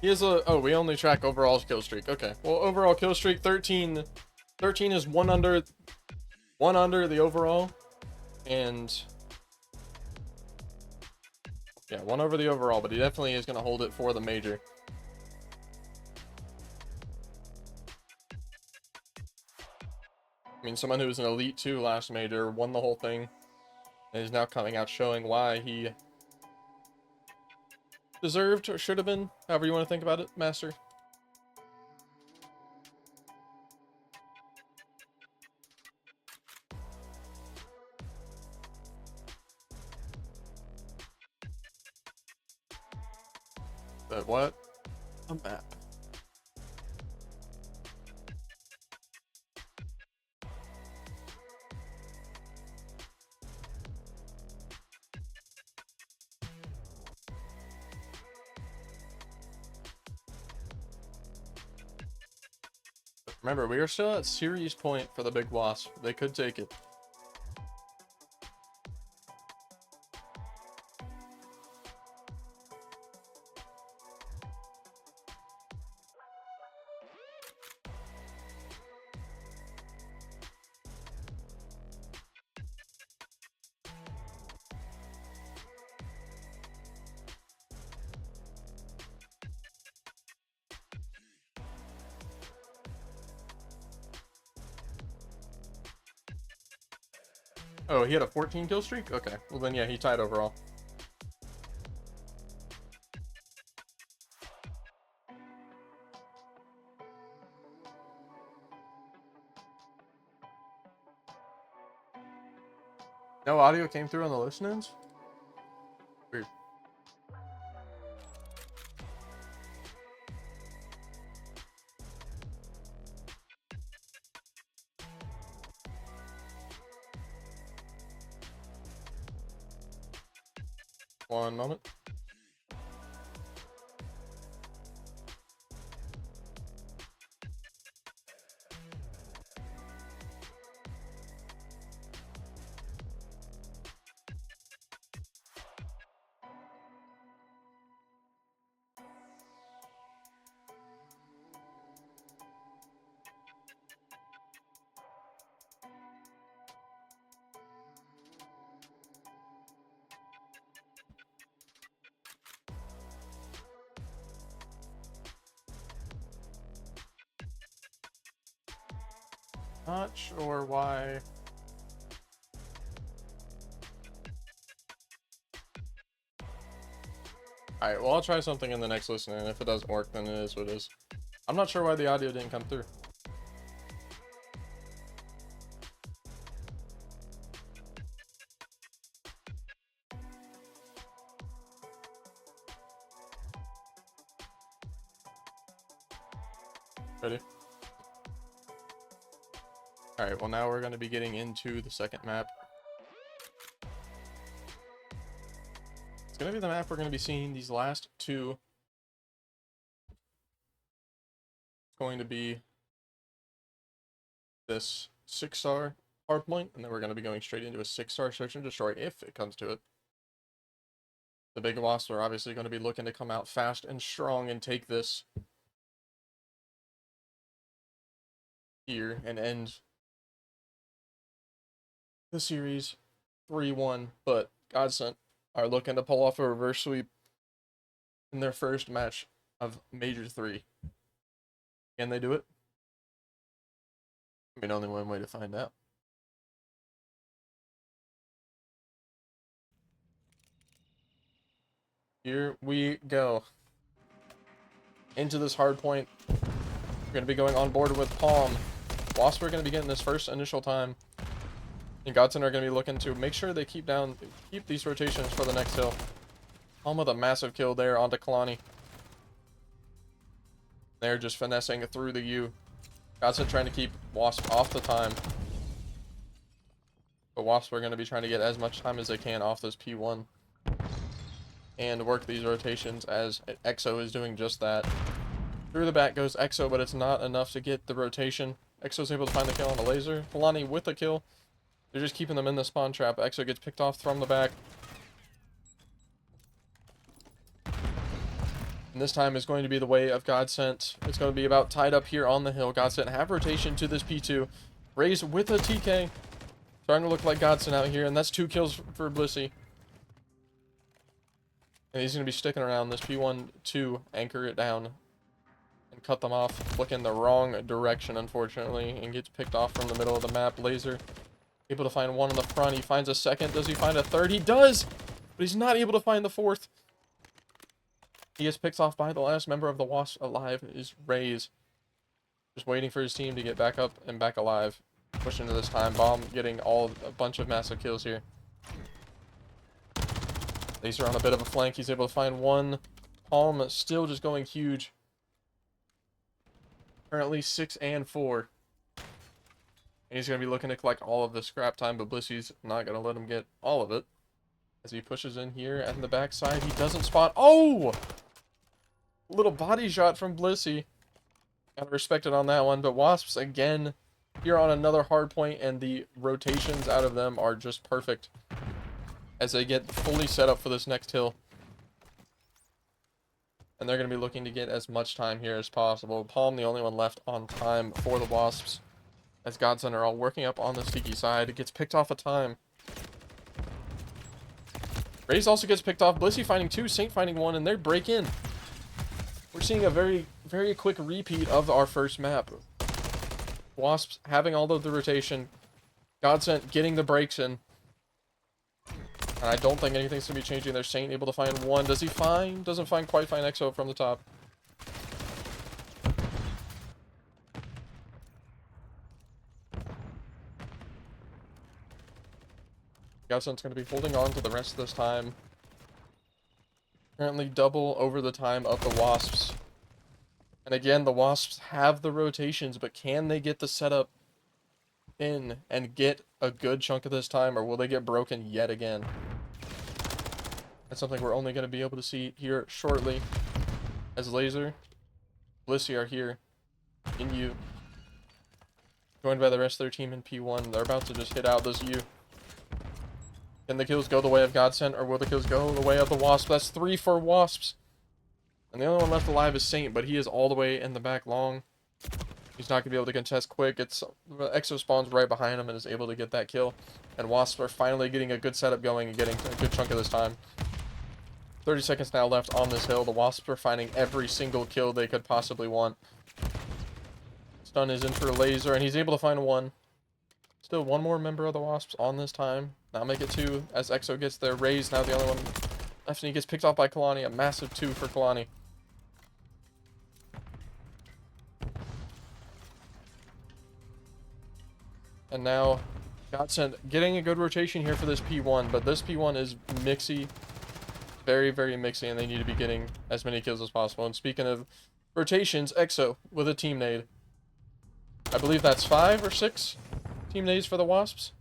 He is a... Oh, we only track overall kill streak. Okay. Well, overall kill streak, 13. 13 is one under the overall. And... yeah, one over the overall, but he definitely is going to hold it for the major. I mean, someone who was an Elite 2 last major, won the whole thing, and is now coming out showing why he deserved, or should have been, however you want to think about it, Master. But what? A map. Remember, we are still at series point for the big Wasp. They could take it. Oh, he had a 14 kill streak? Okay. Well then, yeah, he tied overall. No audio came through on the listen-ins? Weird. One moment. Not sure why. Alright, well, I'll try something in the next listen, and if it doesn't work, then it is what it is. I'm not sure why the audio didn't come through. Ready? Alright, well, now we're going to be getting into the second map. It's going to be the map we're going to be seeing these last two. It's going to be this 6-star hardpoint, and then we're going to be going straight into a 6-star search and destroy if it comes to it. The big Wasps are obviously going to be looking to come out fast and strong and take this here and end the series 3-1, but Godsent are looking to pull off a reverse sweep in their first match of Major 3. Can they do it? I mean, only one way to find out. Here we go. Into this hard point. We're going to be going on board with Palm. Wasps are going to be getting this first initial time. And Godsent are going to be looking to make sure they keep these rotations for the next hill. Palm with a massive kill there onto Kalani. They're just finessing through the U. Godsent trying to keep Wasp off the time. But Wasps are going to be trying to get as much time as they can off this P1. And work these rotations as EXO is doing just that. Through the back goes EXO, but it's not enough to get the rotation. EXO's able to find the kill on a laser. Kalani with the kill. They're just keeping them in the spawn trap. EXO gets picked off from the back. And this time is going to be the way of Godsent. It's going to be about tied up here on the hill. Godsent have rotation to this P2. Raze with a TK. Starting to look like Godsent out here, and that's 2 kills for Blissey. And he's going to be sticking around this P1 to anchor it down and cut them off. Looking the wrong direction, unfortunately, and gets picked off from the middle of the map. Laser able to find one in the front. He finds a second. Does he find a third? He does! But he's not able to find the fourth. He gets picked off by the last member of the Wasps alive, is Raze. Just waiting for his team to get back up and back alive. Push into this time. Bomb getting a bunch of massive kills here. These are on a bit of a flank. He's able to find one. Palm still just going huge. Currently 6 and 4. And he's going to be looking to collect all of the scrap time, but Blissey's not going to let him get all of it. As he pushes in here at the backside, he doesn't spot. Oh! Little body shot from Blissey. Gotta respect it on that one, but Wasps again here on another hard point, and the rotations out of them are just perfect as they get fully set up for this next hill. And they're going to be looking to get as much time here as possible. Palm the only one left on time for the Wasps, as Godsent are all working up on the Tiki side. It gets picked off a time. Raze also gets picked off. Blissey finding 2, Saint finding 1, and they break in. We're seeing a very, very quick repeat of our first map. Wasps having all of the rotation. Godsent getting the breaks in. And I don't think anything's going to be changing there. Saint able to find 1. Does he find? Doesn't quite find EXO from the top. Godsent's going to be holding on to the rest of this time. Currently double over the time of the Wasps. And again, the Wasps have the rotations, but can they get the setup in and get a good chunk of this time, or will they get broken yet again? That's something we're only going to be able to see here shortly, as Laser, Blissey are here in U, joined by the rest of their team in P1. They're about to just hit out this U. Can the kills go the way of Godsent, or will the kills go the way of the Wasp? That's 3 for Wasps. And the only one left alive is Saint, but he is all the way in the back long. He's not going to be able to contest quick. EXO spawns right behind him and is able to get that kill. And Wasps are finally getting a good setup going and getting a good chunk of this time. 30 seconds now left on this hill. The Wasps are finding every single kill they could possibly want. Stun is in for a laser, and he's able to find one. Still one more member of the Wasps on this time. Now make it 2 as EXO gets their raise. Now the only one left, and he gets picked off by Kalani. A massive 2 for Kalani. And now Godsent getting a good rotation here for this P1, but this P1 is mixy. Very, very mixy, and they need to be getting as many kills as possible. And speaking of rotations, EXO with a team nade. I believe that's 5 or 6 team nades for the Wasps.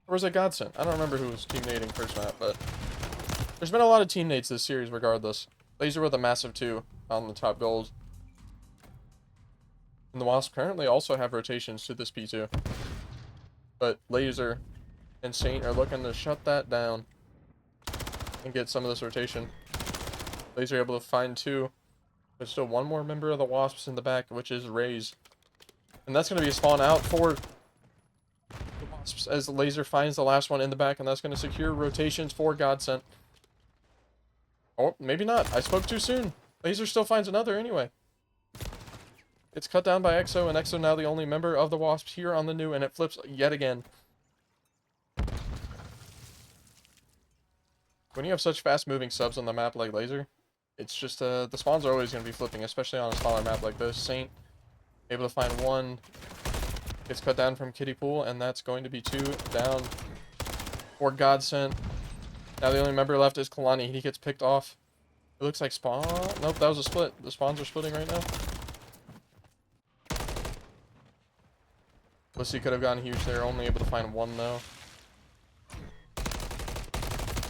Or was it Godsent? I don't remember who was team nading first map, but there's been a lot of team nades this series regardless. Laser with a massive 2 on the top gold. And the Wasps currently also have rotations to this P2. But Laser and Saint are looking to shut that down and get some of this rotation. Laser able to find 2. There's still one more member of the Wasps in the back, which is Raze. And that's going to be a spawn out for the Wasps as Laser finds the last one in the back, and that's going to secure rotations for Godsent. Oh, maybe not. I spoke too soon. Laser still finds another anyway. It's cut down by EXO, and EXO now the only member of the Wasps here on the new, and it flips yet again. When you have such fast-moving subs on the map like Laser, it's just, the spawns are always going to be flipping, especially on a smaller map like this. Saint, able to find 1, gets cut down from Kiddie Pool, and that's going to be 2 down for Godsent. Now the only member left is Kalani. He gets picked off. It looks like spawn. Nope, that was a split. The spawns are splitting right now. Pussy could have gotten huge there, only able to find 1 though.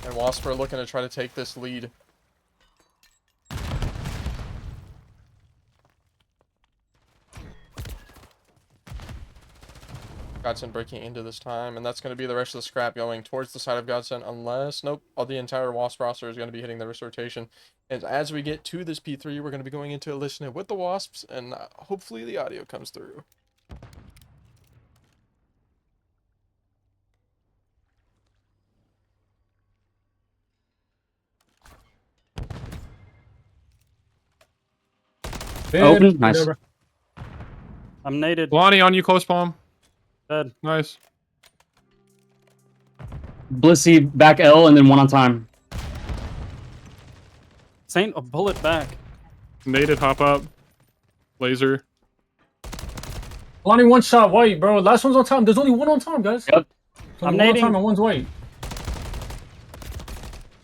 And Wasps are looking to try to take this lead. Godsent breaking into this time, and that's going to be the rest of the scrap going towards the side of Godsent, unless, nope, all the entire Wasp roster is going to be hitting the rotation. And as we get to this P3, we're going to be going into a listening with the Wasps, and hopefully the audio comes through. Open, nice. I'm naded. Lonnie on you, close palm. Dead. Nice. Blissey back L and then 1 on time. Saint, a bullet back. Naded, hop up. Laser. Lonnie 1 shot white, bro. Last one's on time. There's only 1 on time, guys. Yep. I'm one on nading. time and 1's white.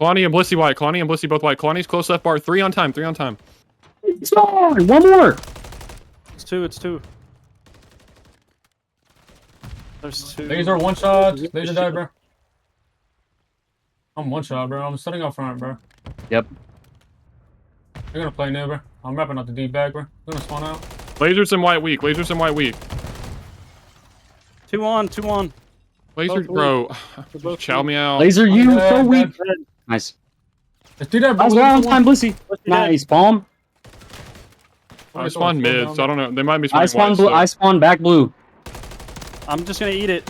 Kalani and Blissey white. Kalani and Blissey both white. Kalani's close left bar. 3 on time. 3 on time. It's on! 1 more! It's 2, it's 2. There's 2. Laser 1 shot. Laser died, bro. I'm 1 shot, bro. I'm setting up front, bro. Yep. They're gonna play new, bro. I'm wrapping up the deep bag, bro. They're gonna spawn out. Lasers and white weak. Lasers and white weak. 2 on, 2 on. Laser, Both bro. both Chow me out. Laser, you Dead, so weak. dead. Nice. Let's do that, That bro. was 1 on time, Blissey. Nice, palm. I spawned mid, so I don't know. They might be I spawning spawned white. blue. So. I spawned back blue. I'm just gonna eat it.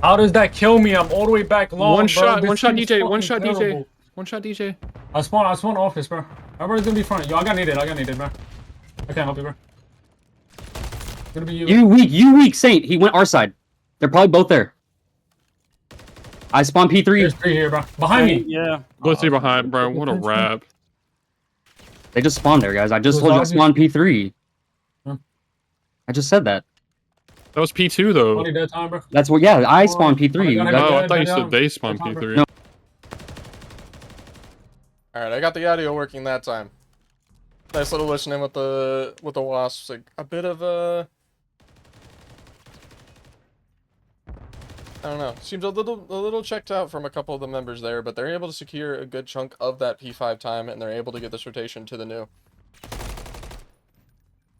How does that kill me? I'm all the way back long, One bro. shot, This one shot thing is DJ, one fucking shot DJ. terrible. One shot DJ. I spawn office, bro. Everybody's gonna be front. Yo, I got needed, bro. I can't help you, bro. It's gonna be you. You weak, Saint. He went our side. They're probably both there. I spawned P3. There's 3 here, bro. Behind me. Yeah. Blissey behind, bro. What a wrap. They just spawned there, guys. I just told you I spawned P3. Huh? I just said that. That was P2 though. 20 dead time, bro. That's what, yeah, I spawned P3. Oh, Oh, I Dead thought you down. said they spawned Dead time, P3. No. Alright, I got the audio working that time. Nice little listening with the Wasps. Like, a bit of a... I don't know. Seems a little checked out from a couple of the members there, but they're able to secure a good chunk of that P5 time, and they're able to get this rotation to the new.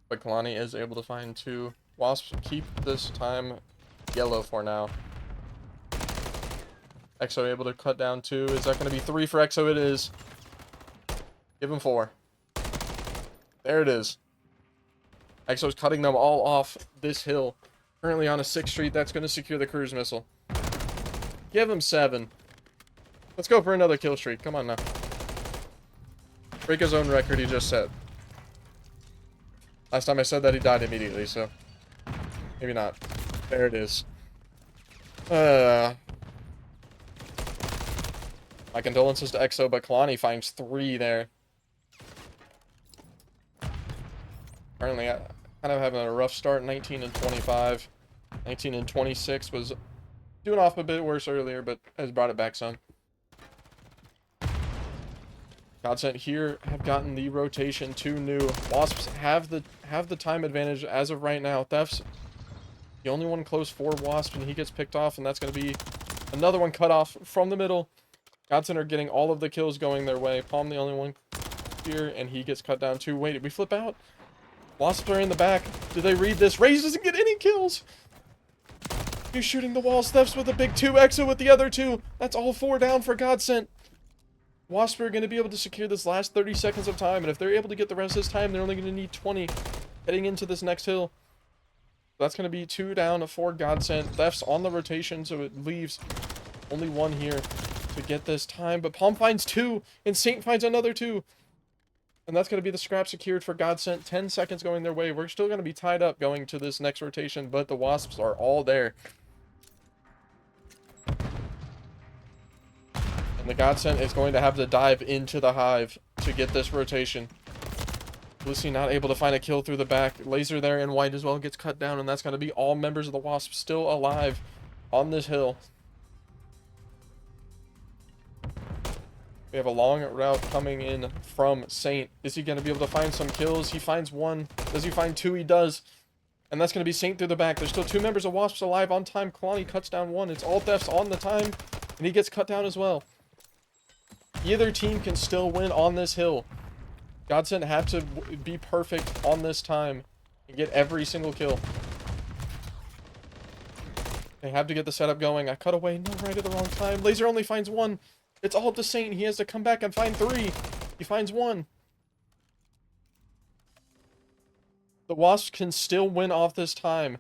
But Kalani is able to find 2. Wasps keep this time yellow for now. EXO able to cut down 2. Is that going to be 3 for EXO? It is. Give him 4. There it is. EXO's cutting them all off this hill. Currently on a 6th Street. That's going to secure the cruise missile. Give him 7. Let's go for another kill streak. Come on now. break his own record he just set. Last time I said that, he died immediately, so maybe not. There it is. My condolences to EXO, but Kalani finds 3 there. Apparently, kind of having a rough start, 19 and 25. 19 and 26 was doing off a bit worse earlier, but has brought it back some. Godsent here have gotten the rotation 2 new. Wasps have the time advantage as of right now. Theft's the only one close for Wasp, and he gets picked off, and that's going to be another one cut off from the middle. Godsent are getting all of the kills going their way. Palm the only one here, and he gets cut down too. Wait, did we flip out? Wasps are in the back. Do they read this? Raze doesn't get any kills. He's shooting the wall. Steph's with a big 2. Exo with the other 2. That's all 4 down for Godsent. Wasps are going to be able to secure this last 30 seconds of time, and if they're able to get the rest of this time, they're only going to need 20 heading into this next hill. That's going to be 2 down for Godsent. Theft's on the rotation, so it leaves only 1 here to get this time, but Palm finds 2, and Saint finds another 2. And that's going to be the scrap secured for Godsent. 10 seconds going their way. We're still going to be tied up going to this next rotation, but the Wasps are all there. And the Godsent is going to have to dive into the hive to get this rotation. Lucy not able to find a kill through the back. Laser there in white as well gets cut down, and that's going to be all members of the Wasp still alive on this hill. We have a long route coming in from Saint. Is he going to be able to find some kills? He finds 1. Does he find 2? He does. And that's going to be Saint through the back. There's still 2 members of Wasps alive on time. Kalani cuts down 1. It's all Thefts on the time, and he gets cut down as well. Either team can still win on this hill. Godsent have to be perfect on this time and get every single kill. They have to get the setup going. I cut away. No, right at the wrong time. Laser only finds 1. It's all up to Saint. He has to come back and find 3. He finds 1. The Wasps can still win off this time.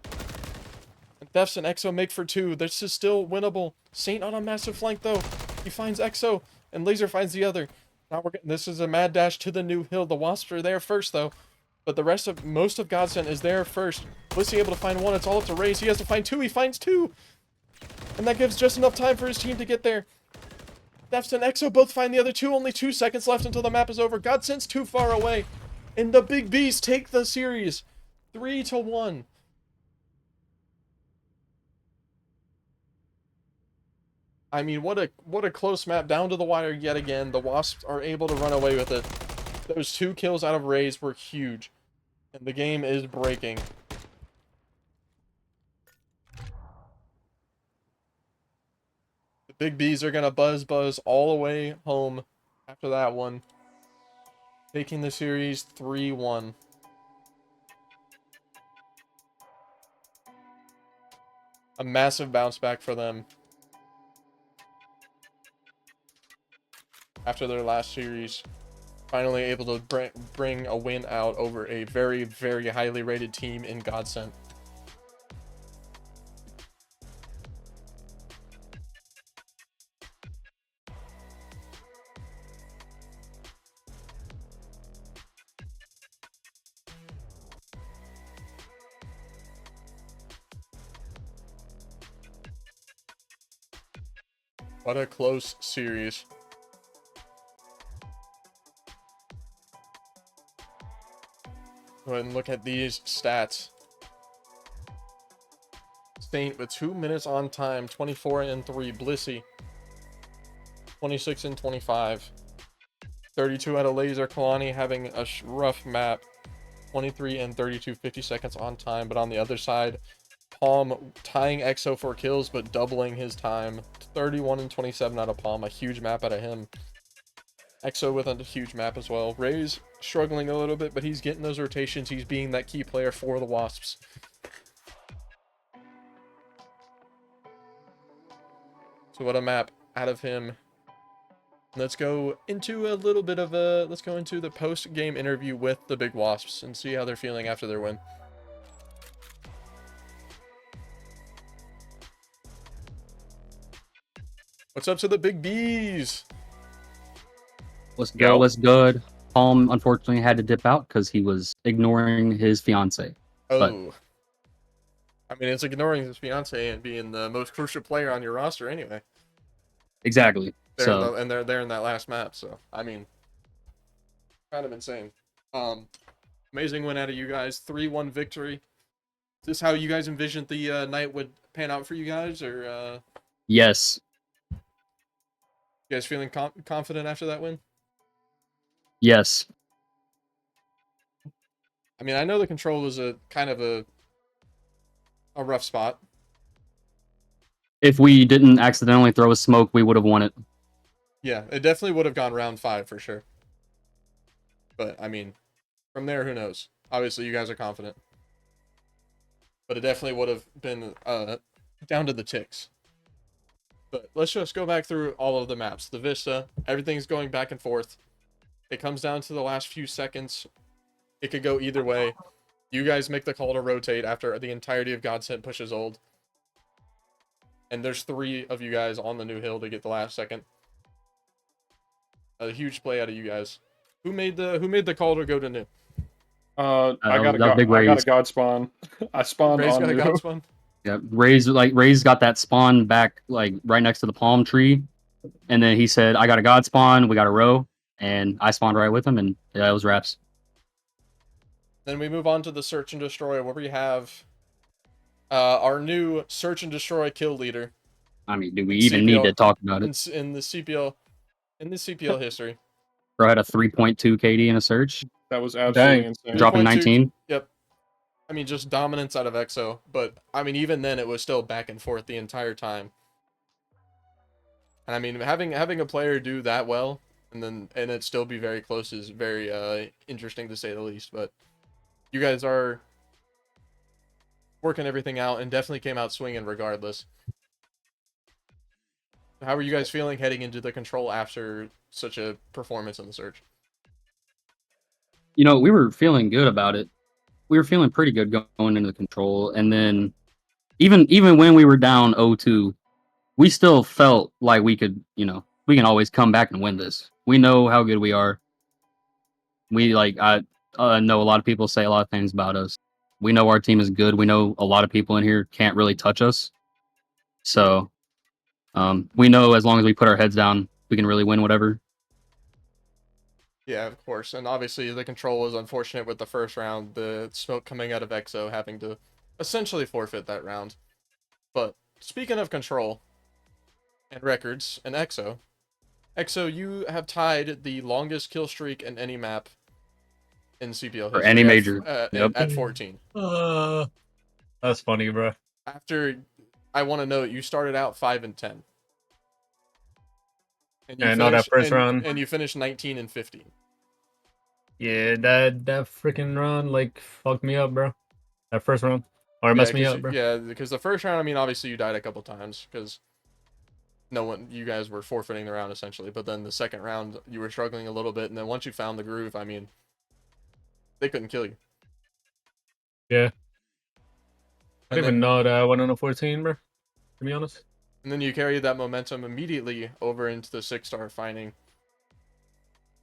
And Thefts and Exo make for 2. This is still winnable. Saint on a massive flank, though. He finds Exo, and Laser finds the other. Now we're getting, this is a mad dash to the new hill. The Wasps are there first, though. But the rest of, most of Godsent is there first. Blissey able to find 1. It's all up to Raze. He has to find 2. He finds 2. And that gives just enough time for his team to get there. Thefts and Exo both find the other 2. Only 2 seconds left until the map is over. Godsent's too far away. And the Big Bs take the series. 3-1. I mean, what a close map down to the wire yet again. The Wasps are able to run away with it. Those 2 kills out of Raze were huge. And the game is breaking. The Big Bs are going to buzz all the way home after that one. Taking the series 3-1. A massive bounce back for them. After their last series, finally able to bring a win out over a very, very highly rated team in Godsent. What a close series. Go ahead and look at these stats. Saint with 2 minutes on time, 24 and 3. Blissey, 26 and 25. 32 out of Laser. Kalani having a rough map, 23 and 32, 50 seconds on time. But on the other side, Palm tying Exo for kills, but doubling his time. 31 and 27 out of Palm. A huge map out of him. Exo with a huge map as well. Ray's struggling a little bit, but he's getting those rotations. He's being that key player for the Wasps. So what a map out of him. Let's go into a little bit of a... Let's go into the post-game interview with the Big Wasps and see how they're feeling after their win. What's up to the Big Bs? What's good? What's good? Palm unfortunately had to dip out because he was ignoring his fiance. But Oh. I mean, it's ignoring his fiance and being the most crucial player on your roster anyway. exactly. They're So they're there in that last map, so I mean, kind of insane. Amazing win out of you guys, 3-1 victory. Is this how you guys envisioned the night would pan out for you guys, or yes, you guys feeling confident after that win? yes. I mean, I know the control was a kind of a rough spot. If we didn't accidentally throw a smoke, we would have won it. Yeah, it definitely would have gone round 5 for sure. But I mean, from there, who knows? Obviously, you guys are confident, but it definitely would have been down to the ticks. But let's just go back through all of the maps. The Vista, everything's going back and forth. It comes down to the last few seconds. It could go either way. You guys make the call to rotate after the entirety of Godsent pushes old. And there's 3 of you guys on the new hill to get the last second. A huge play out of you guys. Who made the call to go to new? I got that big a raise. god spawn. I spawned Ray's on got a you. God spawn. Yeah, Ray's got that spawn back like right next to the palm tree, and then he said, "I got a god spawn. We got a row," and I spawned right with him, and yeah, it was wraps. Then we move on to the search and destroy, where we have our new search and destroy kill leader. I mean, do we even need to talk about it? In the CPL history. Bro had a 3.2 KD in a search, That was absolutely insane. dropping 3.2 19. Yep. I mean, just dominance out of EXO, but I mean, even then, it was still back and forth the entire time. And I mean, having a player do that well, and it still be very close is very interesting to say the least. But you guys are working everything out and definitely came out swinging regardless. How are you guys feeling heading into the control after such a performance in the search? You know, we were feeling good about it. We were feeling pretty good going into the control, and then even when we were down 0-2, we still felt like we could, we can always come back and win this. We know how good we are. I know a lot of people say a lot of things about us. We know our team is good. We know a lot of people in here can't really touch us. So we know as long as we put our heads down, we can really win whatever. Yeah, of course. And obviously the control was unfortunate with the first round, the smoke coming out of EXO having to essentially forfeit that round. But speaking of control and records and EXO, you have tied the longest kill streak in any map in CPL history. Or any major. At 14. That's funny, bro. After, I want to note, you started out 5 and 10. And you that first round. And you finished 19 and 15. Yeah, that freaking round like fucked me up, bro. That first round, or messed me up, bro. Yeah, because the first round, I mean, obviously you died a couple times because you guys were forfeiting the round essentially. But then the second round, you were struggling a little bit, and then once you found the groove, I mean, they couldn't kill you. Yeah. I didn't even know that I went on a 14, bro. To be honest. And then you carried that momentum immediately over into the 6-star, finding,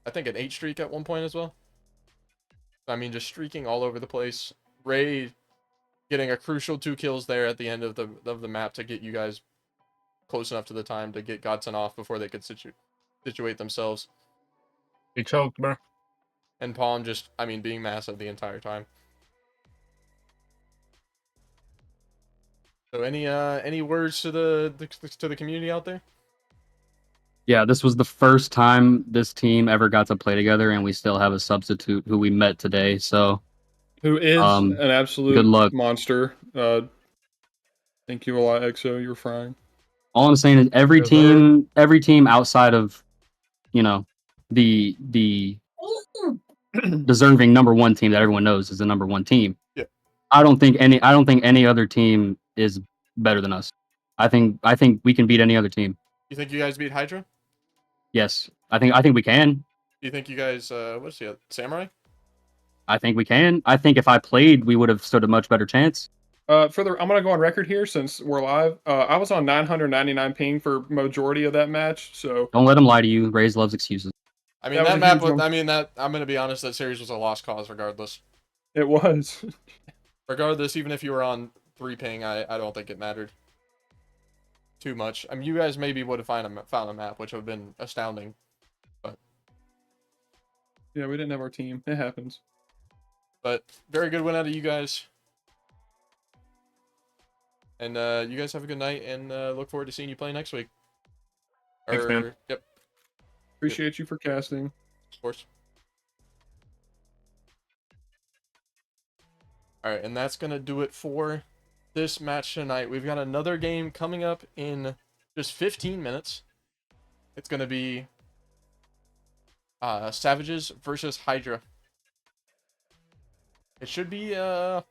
I think, an 8 streak at one point as well. I mean, just streaking all over the place. Ray getting a crucial 2 kills there at the end of the map to get you guys close enough to the time to get Godsent off before they could situate themselves. He choked, bro. And Palm just, I mean, being massive the entire time. So any words to the community out there? Yeah, this was the first time this team ever got to play together, and we still have a substitute who we met today. So, who is an absolute good luck. monster. Thank you a lot, EXO. You're frying. All I'm saying is every team outside of, the deserving number 1 team that everyone knows is the number 1 team. Yeah. I don't think any other team is better than us. I think we can beat any other team. You think you guys beat Hydra? Yes, I think we can. Do you think you guys what's the other, Samurai? I think we can. I think if I played, we would have stood a much better chance. I'm gonna go on record here since we're live. I was on 999 ping for majority of that match, so Don't let him lie to you. Raze loves excuses. I mean, That was that a map huge was, one. I mean, that, I'm going to be honest, that series was a lost cause regardless. It was. Regardless, even if you were on 3 ping, I don't think it mattered too much. I mean, you guys maybe would have found a map, which would have been astounding. Yeah, we didn't have our team. It happens. But very good win out of you guys. And you guys have a good night, and look forward to seeing you play next week. Thanks, man. Yep, Appreciate you for casting. of course. Alright, and that's going to do it for this match tonight. We've got another game coming up in just 15 minutes. It's going to be Savages versus Hydra. It should be, don't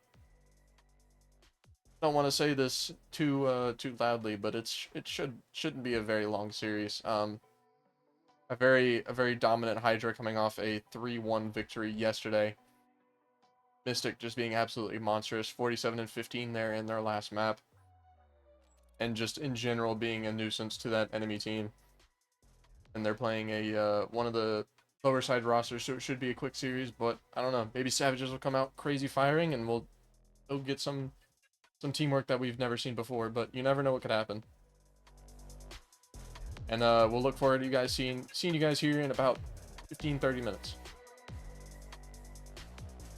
want to say this too loudly, but it shouldn't be a very long series. A very dominant Hydra coming off a 3-1 victory yesterday. Mystic just being absolutely monstrous, 47 and 15 there in their last map, and just in general being a nuisance to that enemy team. And they're playing a one of the lower side rosters, so it should be a quick series. But I don't know, maybe Savages will come out crazy firing, and we'll get some teamwork that we've never seen before. But you never know what could happen. And we'll look forward to you guys seeing you guys here in about 15-30 minutes.